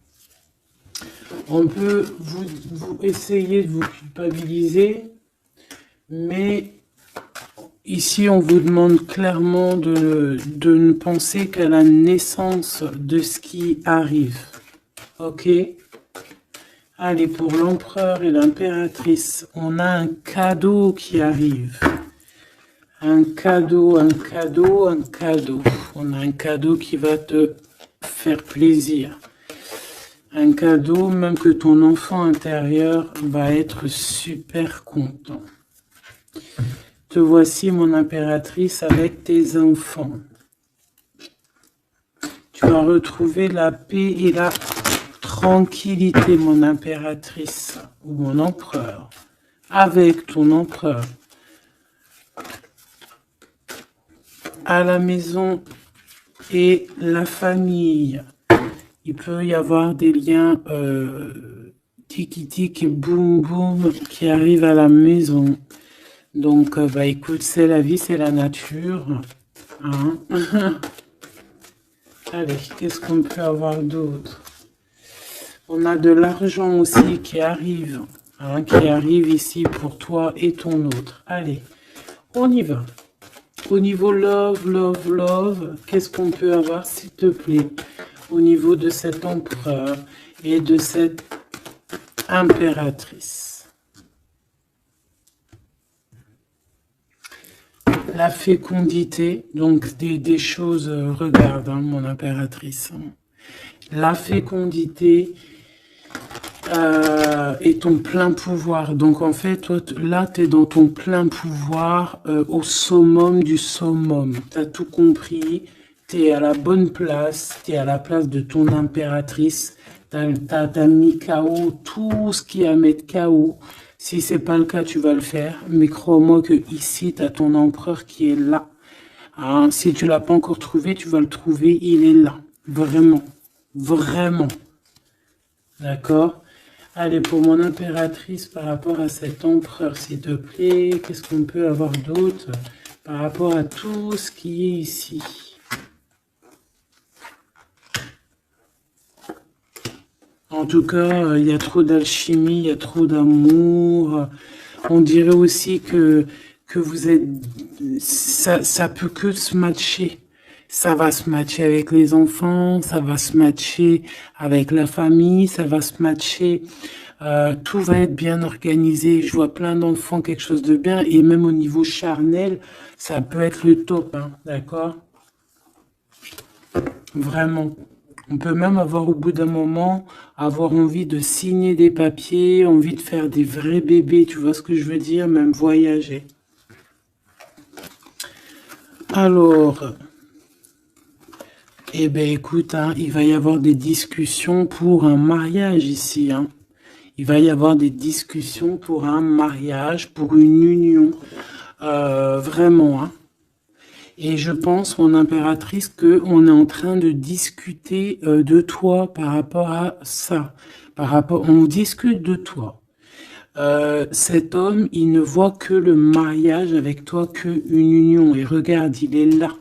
On peut vous essayer de vous culpabiliser, mais ici, on vous demande clairement de ne penser qu'à la naissance de ce qui arrive. Ok? Allez, pour l'empereur et l'impératrice, on a un cadeau qui arrive. Un cadeau, un cadeau, un cadeau. On a un cadeau qui va te faire plaisir. Un cadeau, même que ton enfant intérieur va être super content. Te voici, mon impératrice, avec tes enfants. Tu vas retrouver la paix et la tranquillité, mon impératrice, ou mon empereur, avec ton empereur. À la maison et la famille. Il peut y avoir des liens tiki-tic et boum-boum qui arrivent à la maison. Donc, bah écoute, c'est la vie, c'est la nature. Hein. Allez, qu'est-ce qu'on peut avoir d'autre? On a de l'argent aussi qui arrive. Hein, qui arrive ici pour toi et ton autre. Allez, on y va. Au niveau love, love, love, qu'est-ce qu'on peut avoir, s'il te plaît, au niveau de cet empereur et de cette impératrice? La fécondité, donc des choses, regarde, hein, mon impératrice. La fécondité et ton plein pouvoir. Donc en fait, toi, là, tu es dans ton plein pouvoir au summum du summum. Tu as tout compris, tu es à la bonne place, tu es à la place de ton impératrice. Tu as mis KO tout ce qui est à mettre KO. Si c'est pas le cas, tu vas le faire. Mais crois-moi que ici, tu as ton empereur qui est là. Hein, si tu l'as pas encore trouvé, tu vas le trouver. Il est là. Vraiment. Vraiment. D'accord? Allez, pour mon impératrice, par rapport à cet empereur, s'il te plaît, qu'est-ce qu'on peut avoir d'autre par rapport à tout ce qui est ici? En tout cas, il y a trop d'alchimie, il y a trop d'amour. On dirait aussi que vous êtes... Ça peut que se matcher. Ça va se matcher avec les enfants, ça va se matcher avec la famille, ça va se matcher. Tout va être bien organisé. Je vois plein d'enfants, quelque chose de bien. Et même au niveau charnel, ça peut être le top, hein, d'accord? Vraiment. On peut même avoir au bout d'un moment, avoir envie de signer des papiers, envie de faire des vrais bébés, tu vois ce que je veux dire? Même voyager. Alors... Eh bien, écoute, hein, il va y avoir des discussions pour un mariage ici. Hein. Il va y avoir des discussions pour un mariage, pour une union. Vraiment. Hein. Et je pense, mon impératrice, qu'on est en train de discuter de toi par rapport à ça. On discute de toi. Cet homme, il ne voit que le mariage avec toi, qu'une union. Et regarde, il est là.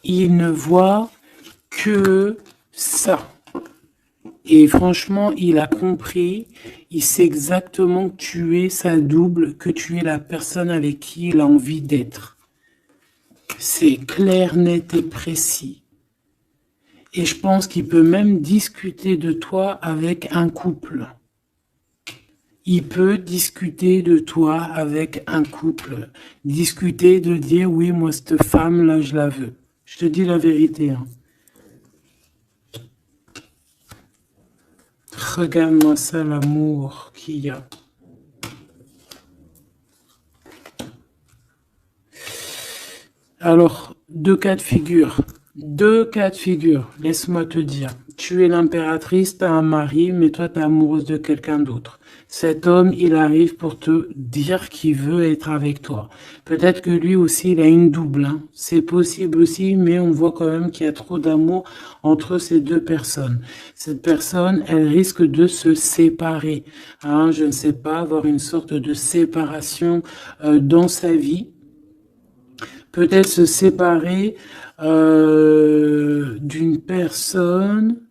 Il ne voit que ça. Et franchement, il a compris, il sait exactement que tu es sa double, que tu es la personne avec qui il a envie d'être. C'est clair, net et précis. Et je pense qu'il peut même discuter de toi avec un couple. Il peut discuter de toi avec un couple. Discuter de dire, oui, moi, cette femme-là, je la veux. Je te dis la vérité. Hein. Regarde-moi ça, l'amour qu'il y a. Alors, deux cas de figure. Deux cas de figure. Laisse-moi te dire. Tu es l'impératrice, tu as un mari, mais toi, tu es amoureuse de quelqu'un d'autre. Cet homme, il arrive pour te dire qu'il veut être avec toi. Peut-être que lui aussi, il a une double. Hein. C'est possible aussi, mais on voit quand même qu'il y a trop d'amour entre ces deux personnes. Cette personne, elle risque de se séparer. Hein, je ne sais pas, avoir une sorte de séparation dans sa vie. Peut-être se séparer d'une personne,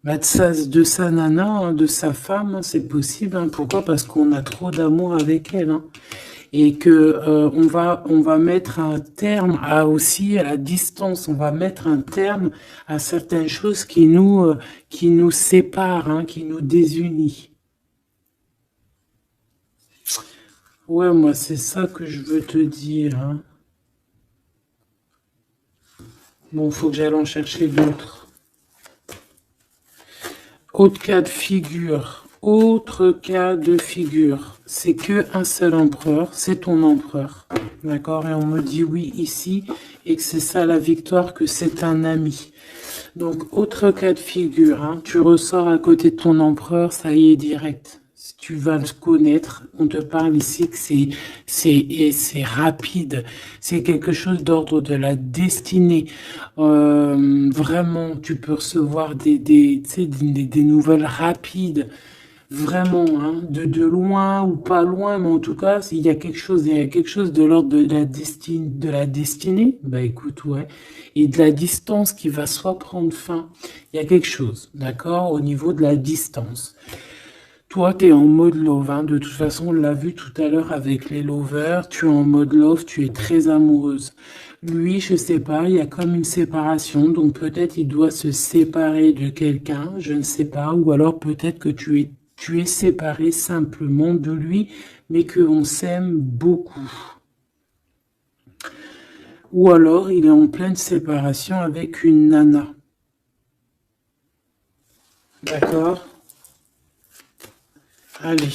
bah, de sa nana, hein, de sa femme, hein, c'est possible. Hein. Pourquoi? Parce qu'on a trop d'amour avec elle. Hein. Et que on va mettre un terme aussi à la distance. On va mettre un terme à certaines choses qui nous séparent, hein, qui nous désunissent. Ouais, moi, c'est ça que je veux te dire. Hein. Bon, faut que j'aille en chercher d'autres. Autre cas de figure. Autre cas de figure. C'est que un seul empereur, c'est ton empereur. D'accord? Et on me dit oui ici, et que c'est ça la victoire, que c'est un ami. Donc, autre cas de figure. Hein, tu ressors à côté de ton empereur, ça y est, direct. Si tu vas le connaître, on te parle ici que c'est rapide. C'est quelque chose d'ordre de la destinée. Vraiment, tu peux recevoir tu sais, des nouvelles rapides. Vraiment, hein, de loin ou pas loin, mais en tout cas, il y a quelque chose de l'ordre de la destinée, bah écoute, ouais, et de la distance qui va soit prendre fin. Il y a quelque chose, d'accord, au niveau de la distance. Toi, tu es en mode love, hein. De toute façon, on l'a vu tout à l'heure avec les lovers, tu es en mode love, tu es très amoureuse. Lui, je sais pas, il y a comme une séparation, donc peut-être il doit se séparer de quelqu'un, je ne sais pas, ou alors peut-être que tu es séparé simplement de lui, mais qu'on s'aime beaucoup. Ou alors il est en pleine séparation avec une nana. D'accord? Allez,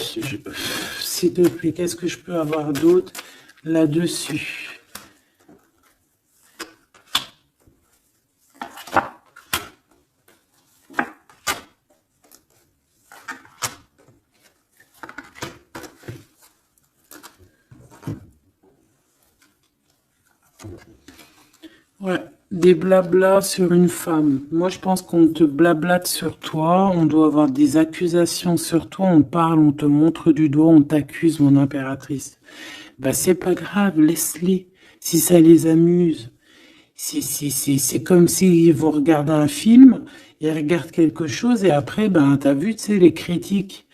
s'il te plaît, qu'est-ce que je peux avoir d'autre là-dessus? Ouais, des blablas sur une femme. Moi, je pense qu'on te blablate sur toi, on doit avoir des accusations sur toi, on parle, on te montre du doigt, on t'accuse, mon impératrice. Bah, c'est pas grave, laisse-les, si ça les amuse. C'est comme s'ils vont regarder un film, ils regardent quelque chose et après, ben, t'as vu, tu sais, les critiques.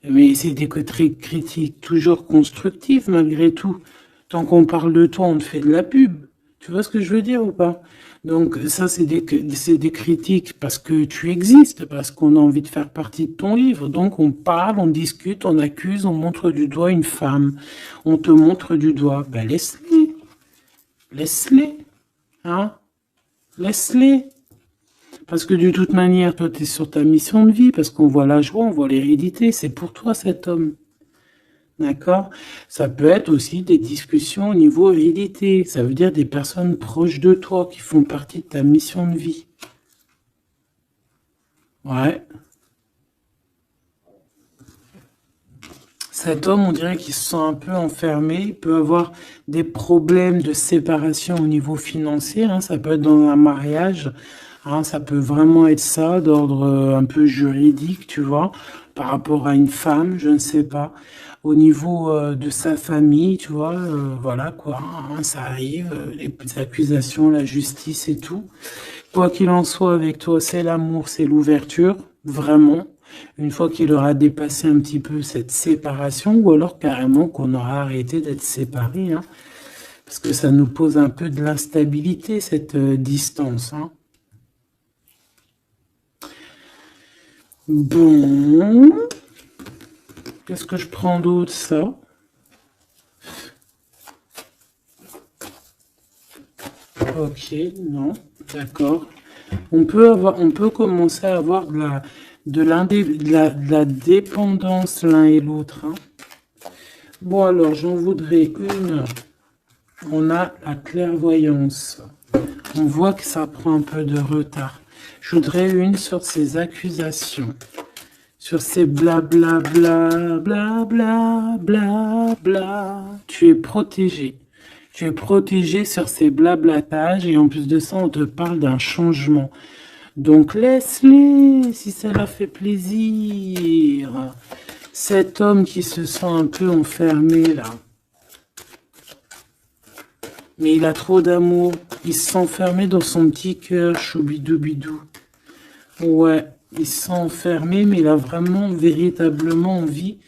Mais c'est des critiques toujours constructives malgré tout. Tant qu'on parle de toi, on te fait de la pub. Tu vois ce que je veux dire ou pas? Donc ça, c'est des critiques parce que tu existes, parce qu'on a envie de faire partie de ton livre. Donc on parle, on discute, on accuse, on montre du doigt une femme. On te montre du doigt. Ben laisse-les. Laisse-les. Hein? Laisse-les. Parce que de toute manière, toi, tu es sur ta mission de vie, parce qu'on voit la joie, on voit l'hérédité. C'est pour toi cet homme. D'accord? Ça peut être aussi des discussions au niveau hérédité. Ça veut dire des personnes proches de toi qui font partie de ta mission de vie. Ouais. Cet homme, on dirait qu'il se sent un peu enfermé. Il peut avoir des problèmes de séparation au niveau financier. Hein. Ça peut être dans un mariage. Hein, ça peut vraiment être ça, d'ordre un peu juridique, tu vois, par rapport à une femme, je ne sais pas. Au niveau de sa famille, tu vois, voilà quoi, hein, ça arrive, les accusations, la justice et tout. Quoi qu'il en soit avec toi, c'est l'amour, c'est l'ouverture, vraiment. Une fois qu'il aura dépassé un petit peu cette séparation, ou alors carrément qu'on aura arrêté d'être séparés, hein, parce que ça nous pose un peu de l'instabilité, cette distance, hein. Bon. Qu'est-ce que je prends d'autre, ça? Ok, non, d'accord. On peut commencer à avoir de la dépendance l'un et l'autre, hein. Bon, alors, j'en voudrais une. On a la clairvoyance. On voit que ça prend un peu de retard. Je voudrais une sur ces accusations. Sur ces blabla, bla, bla, bla, bla, bla. Tu es protégé. Tu es protégé sur ces blablatages et en plus de ça, on te parle d'un changement. Donc laisse-les si ça leur fait plaisir. Cet homme qui se sent un peu enfermé là. Mais il a trop d'amour. Il se sent enfermé dans son petit cœur, choubidou-bidou. Ouais, il se sent enfermé, mais il a vraiment, véritablement envie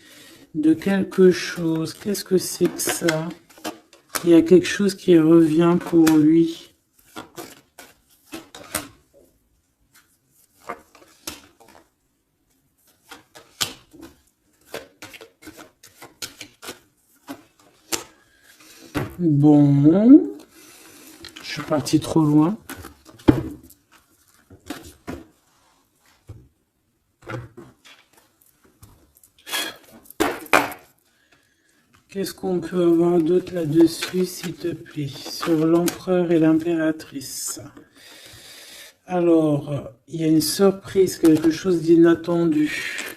de quelque chose. Qu'est-ce que c'est que ça? Il y a quelque chose qui revient pour lui. Bon, je suis parti trop loin. Qu'est-ce qu'on peut avoir d'autre là-dessus, s'il te plaît, sur l'empereur et l'impératrice? Alors, il y a une surprise, quelque chose d'inattendu,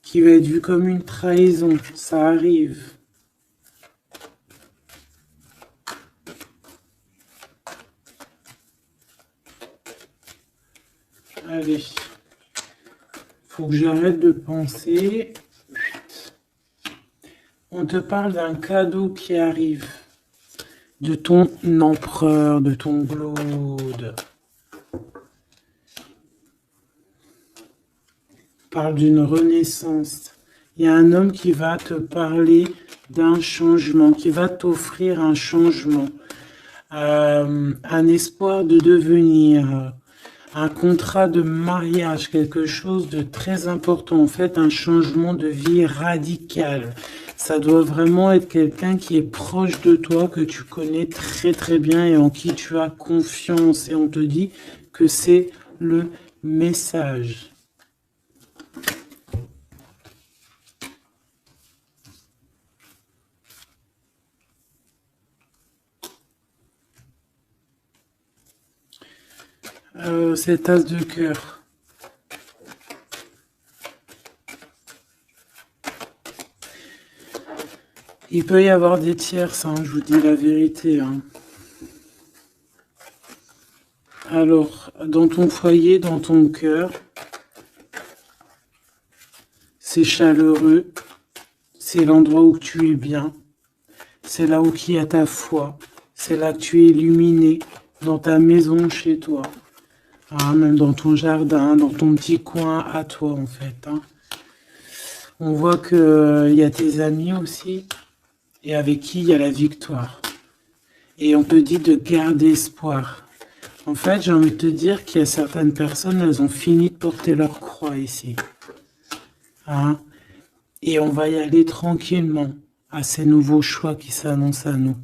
qui va être vu comme une trahison. Ça arrive. Allez, faut que j'arrête de penser. On te parle d'un cadeau qui arrive, de ton empereur, de ton Claude. Parle d'une renaissance. Il y a un homme qui va te parler d'un changement, qui va t'offrir un changement, un espoir de devenir, un contrat de mariage, quelque chose de très important, en fait, un changement de vie radical. Ça doit vraiment être quelqu'un qui est proche de toi, que tu connais très très bien et en qui tu as confiance. Et on te dit que c'est le message. Cette as de cœur. Il peut y avoir des tierces, hein, je vous dis la vérité, hein. Alors, dans ton foyer, dans ton cœur, c'est chaleureux, c'est l'endroit où tu es bien, c'est là où il y a ta foi, c'est là que tu es illuminé, dans ta maison, chez toi, hein, même dans ton jardin, dans ton petit coin à toi, en fait, hein. On voit qu'il y a tes amis aussi, et avec qui il y a la victoire. Et on te dit de garder espoir. En fait, j'ai envie de te dire qu'il y a certaines personnes, elles ont fini de porter leur croix ici. Hein? Et on va y aller tranquillement à ces nouveaux choix qui s'annoncent à nous.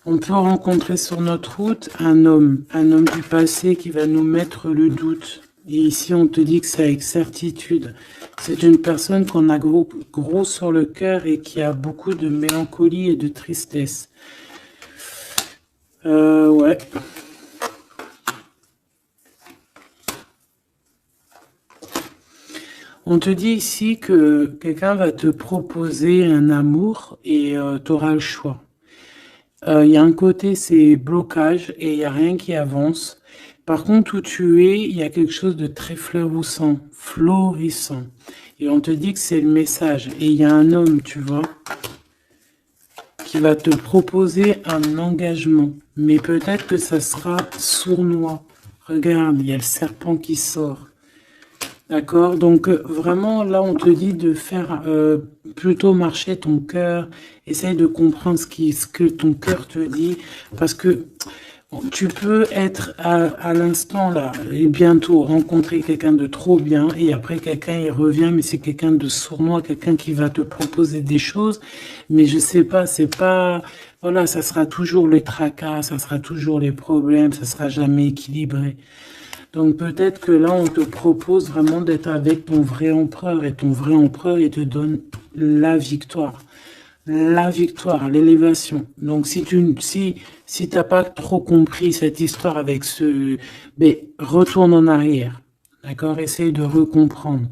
On peut rencontrer sur notre route un homme du passé qui va nous mettre le doute. Et ici, on te dit que c'est avec certitude. C'est une personne qu'on a gros sur le cœur et qui a beaucoup de mélancolie et de tristesse. Ouais. On te dit ici que quelqu'un va te proposer un amour et tu auras le choix. Il y a un côté, c'est blocage et il n'y a rien qui avance. Par contre, où tu es, il y a quelque chose de très florissant. Et on te dit que c'est le message. Et il y a un homme, tu vois, qui va te proposer un engagement. Mais peut-être que ça sera sournois. Regarde, il y a le serpent qui sort. D'accord? Donc vraiment, là, on te dit de faire plutôt marcher ton cœur. Essaye de comprendre ce que ton cœur te dit. Parce que Tu peux être à l'instant là et bientôt rencontrer quelqu'un de trop bien et après quelqu'un il revient mais c'est quelqu'un de sournois, quelqu'un qui va te proposer des choses mais je sais pas, c'est pas voilà, ça sera toujours les tracas, ça sera toujours les problèmes, ça sera jamais équilibré. Donc peut-être que là on te propose vraiment d'être avec ton vrai empereur et ton vrai empereur il te donne la victoire. La victoire, l'élévation. Donc si t'as pas trop compris cette histoire avec ce, ben retourne en arrière, d'accord? Essaye de recomprendre.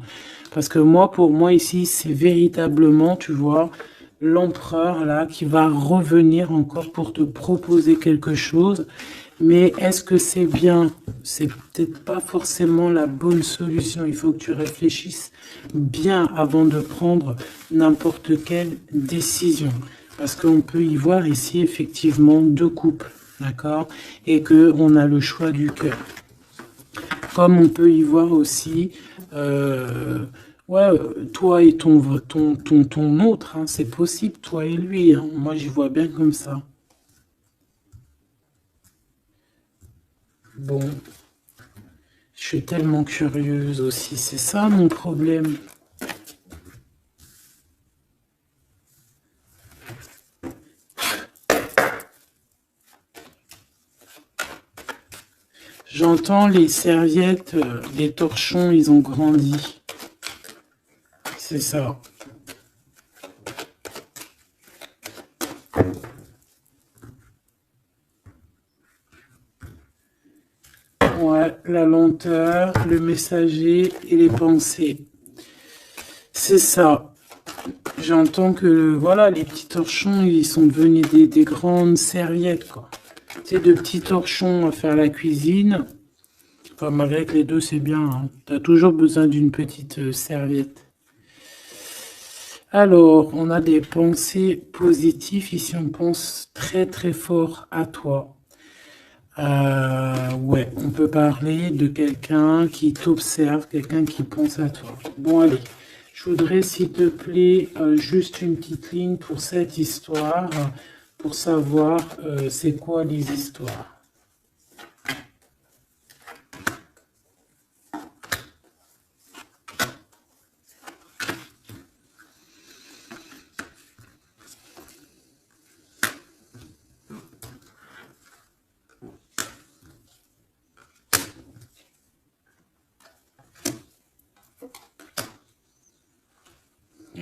Parce que moi, pour moi ici, c'est véritablement, tu vois, l'empereur là qui va revenir encore pour te proposer quelque chose. Mais est-ce que c'est bien? C'est peut-être pas forcément la bonne solution. Il faut que tu réfléchisses bien avant de prendre n'importe quelle décision. Parce qu'on peut y voir ici effectivement deux couples, d'accord? Et que on a le choix du cœur. Comme on peut y voir aussi, ouais, toi et ton autre, hein, c'est possible, toi et lui. Hein. Moi, j'y vois bien comme ça. Bon, je suis tellement curieuse aussi, c'est ça mon problème. J'entends les serviettes, les torchons, ils ont grandi. C'est ça. Ouais, la lenteur, le messager et les pensées. C'est ça. J'entends que, voilà, les petits torchons, ils sont devenus des grandes serviettes, quoi. Tu sais, de petits torchons à faire la cuisine. Enfin, malgré que les deux, c'est bien. Hein. Tu as toujours besoin d'une petite serviette. Alors, on a des pensées positives. Ici, on pense très, très fort à toi. Ouais, on peut parler de quelqu'un qui t'observe, quelqu'un qui pense à toi. Bon, allez, je voudrais, s'il te plaît, juste une petite ligne pour cette histoire, pour savoir c'est quoi les histoires.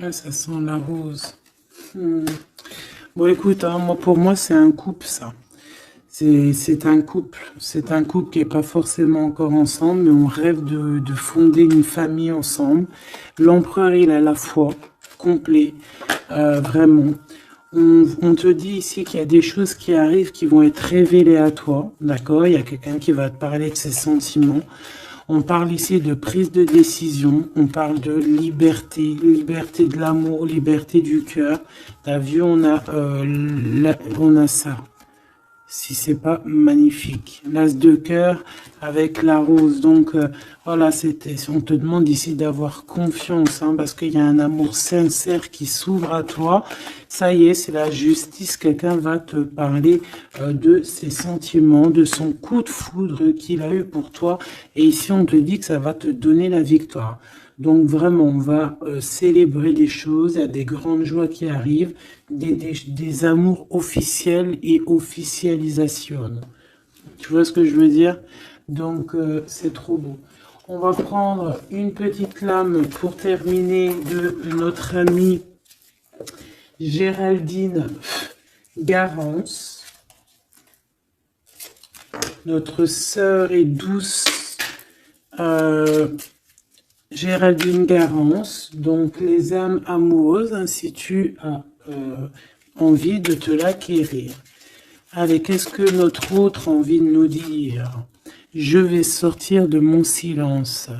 Ouais, ça sent la rose. Bon, écoute, hein, moi, pour moi, c'est un couple, ça. C'est un couple. C'est un couple qui n'est pas forcément encore ensemble, mais on rêve de fonder une famille ensemble. L'empereur, il a la foi, complet, vraiment. On te dit ici qu'il y a des choses qui arrivent qui vont être révélées à toi, d'accord? Il y a quelqu'un qui va te parler de ses sentiments. On parle ici de prise de décision, on parle de liberté, liberté de l'amour, liberté du cœur. T'as vu, on a ça. Si c'est pas magnifique. L'as de cœur avec la rose. Donc voilà, on te demande ici d'avoir confiance, hein, parce qu'il y a un amour sincère qui s'ouvre à toi. Ça y est, c'est la justice. Quelqu'un va te parler de ses sentiments, de son coup de foudre qu'il a eu pour toi. Et ici, on te dit que ça va te donner la victoire. Donc vraiment, on va célébrer les choses, il y a des grandes joies qui arrivent, des amours officiels et officialisation. Tu vois ce que je veux dire? Donc c'est trop beau. On va prendre une petite lame pour terminer de notre amie Géraldine Garance, notre sœur et douce Géraldine Garance, donc les âmes amoureuses, hein, si tu as envie de te l'acquérir. Allez, qu'est-ce que notre autre a envie de nous dire? Je vais sortir de mon silence.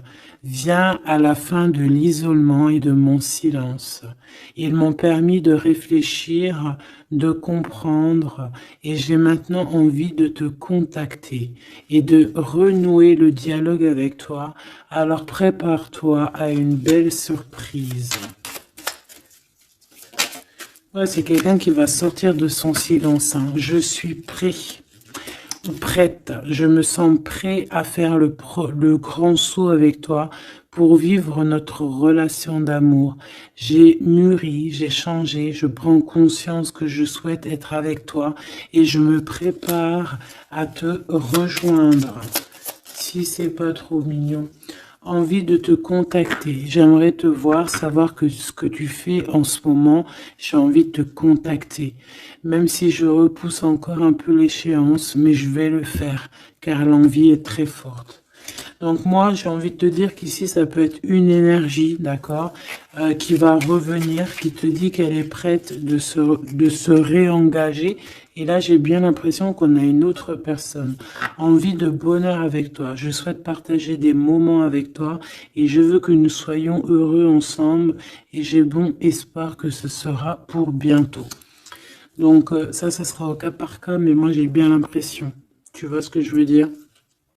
Viens à la fin de l'isolement et de mon silence. Ils m'ont permis de réfléchir, de comprendre, et j'ai maintenant envie de te contacter et de renouer le dialogue avec toi. Alors prépare-toi à une belle surprise. Ouais, c'est quelqu'un qui va sortir de son silence. Hein. Je suis prêt. prête, je me sens prêt à faire le grand saut avec toi pour vivre notre relation d'amour. J'ai mûri, j'ai changé, je prends conscience que je souhaite être avec toi et je me prépare à te rejoindre. Si c'est pas trop mignon. Envie de te contacter. J'aimerais te voir, savoir que ce que tu fais en ce moment, j'ai envie de te contacter. Même si je repousse encore un peu l'échéance, mais je vais le faire, car l'envie est très forte. Donc moi, j'ai envie de te dire qu'ici, ça peut être une énergie, d'accord, qui va revenir, qui te dit qu'elle est prête de se réengager. Et là, j'ai bien l'impression qu'on a une autre personne. Envie de bonheur avec toi. Je souhaite partager des moments avec toi et je veux que nous soyons heureux ensemble. Et j'ai bon espoir que ce sera pour bientôt. Donc ça sera au cas par cas, mais moi, j'ai bien l'impression. Tu vois ce que je veux dire ?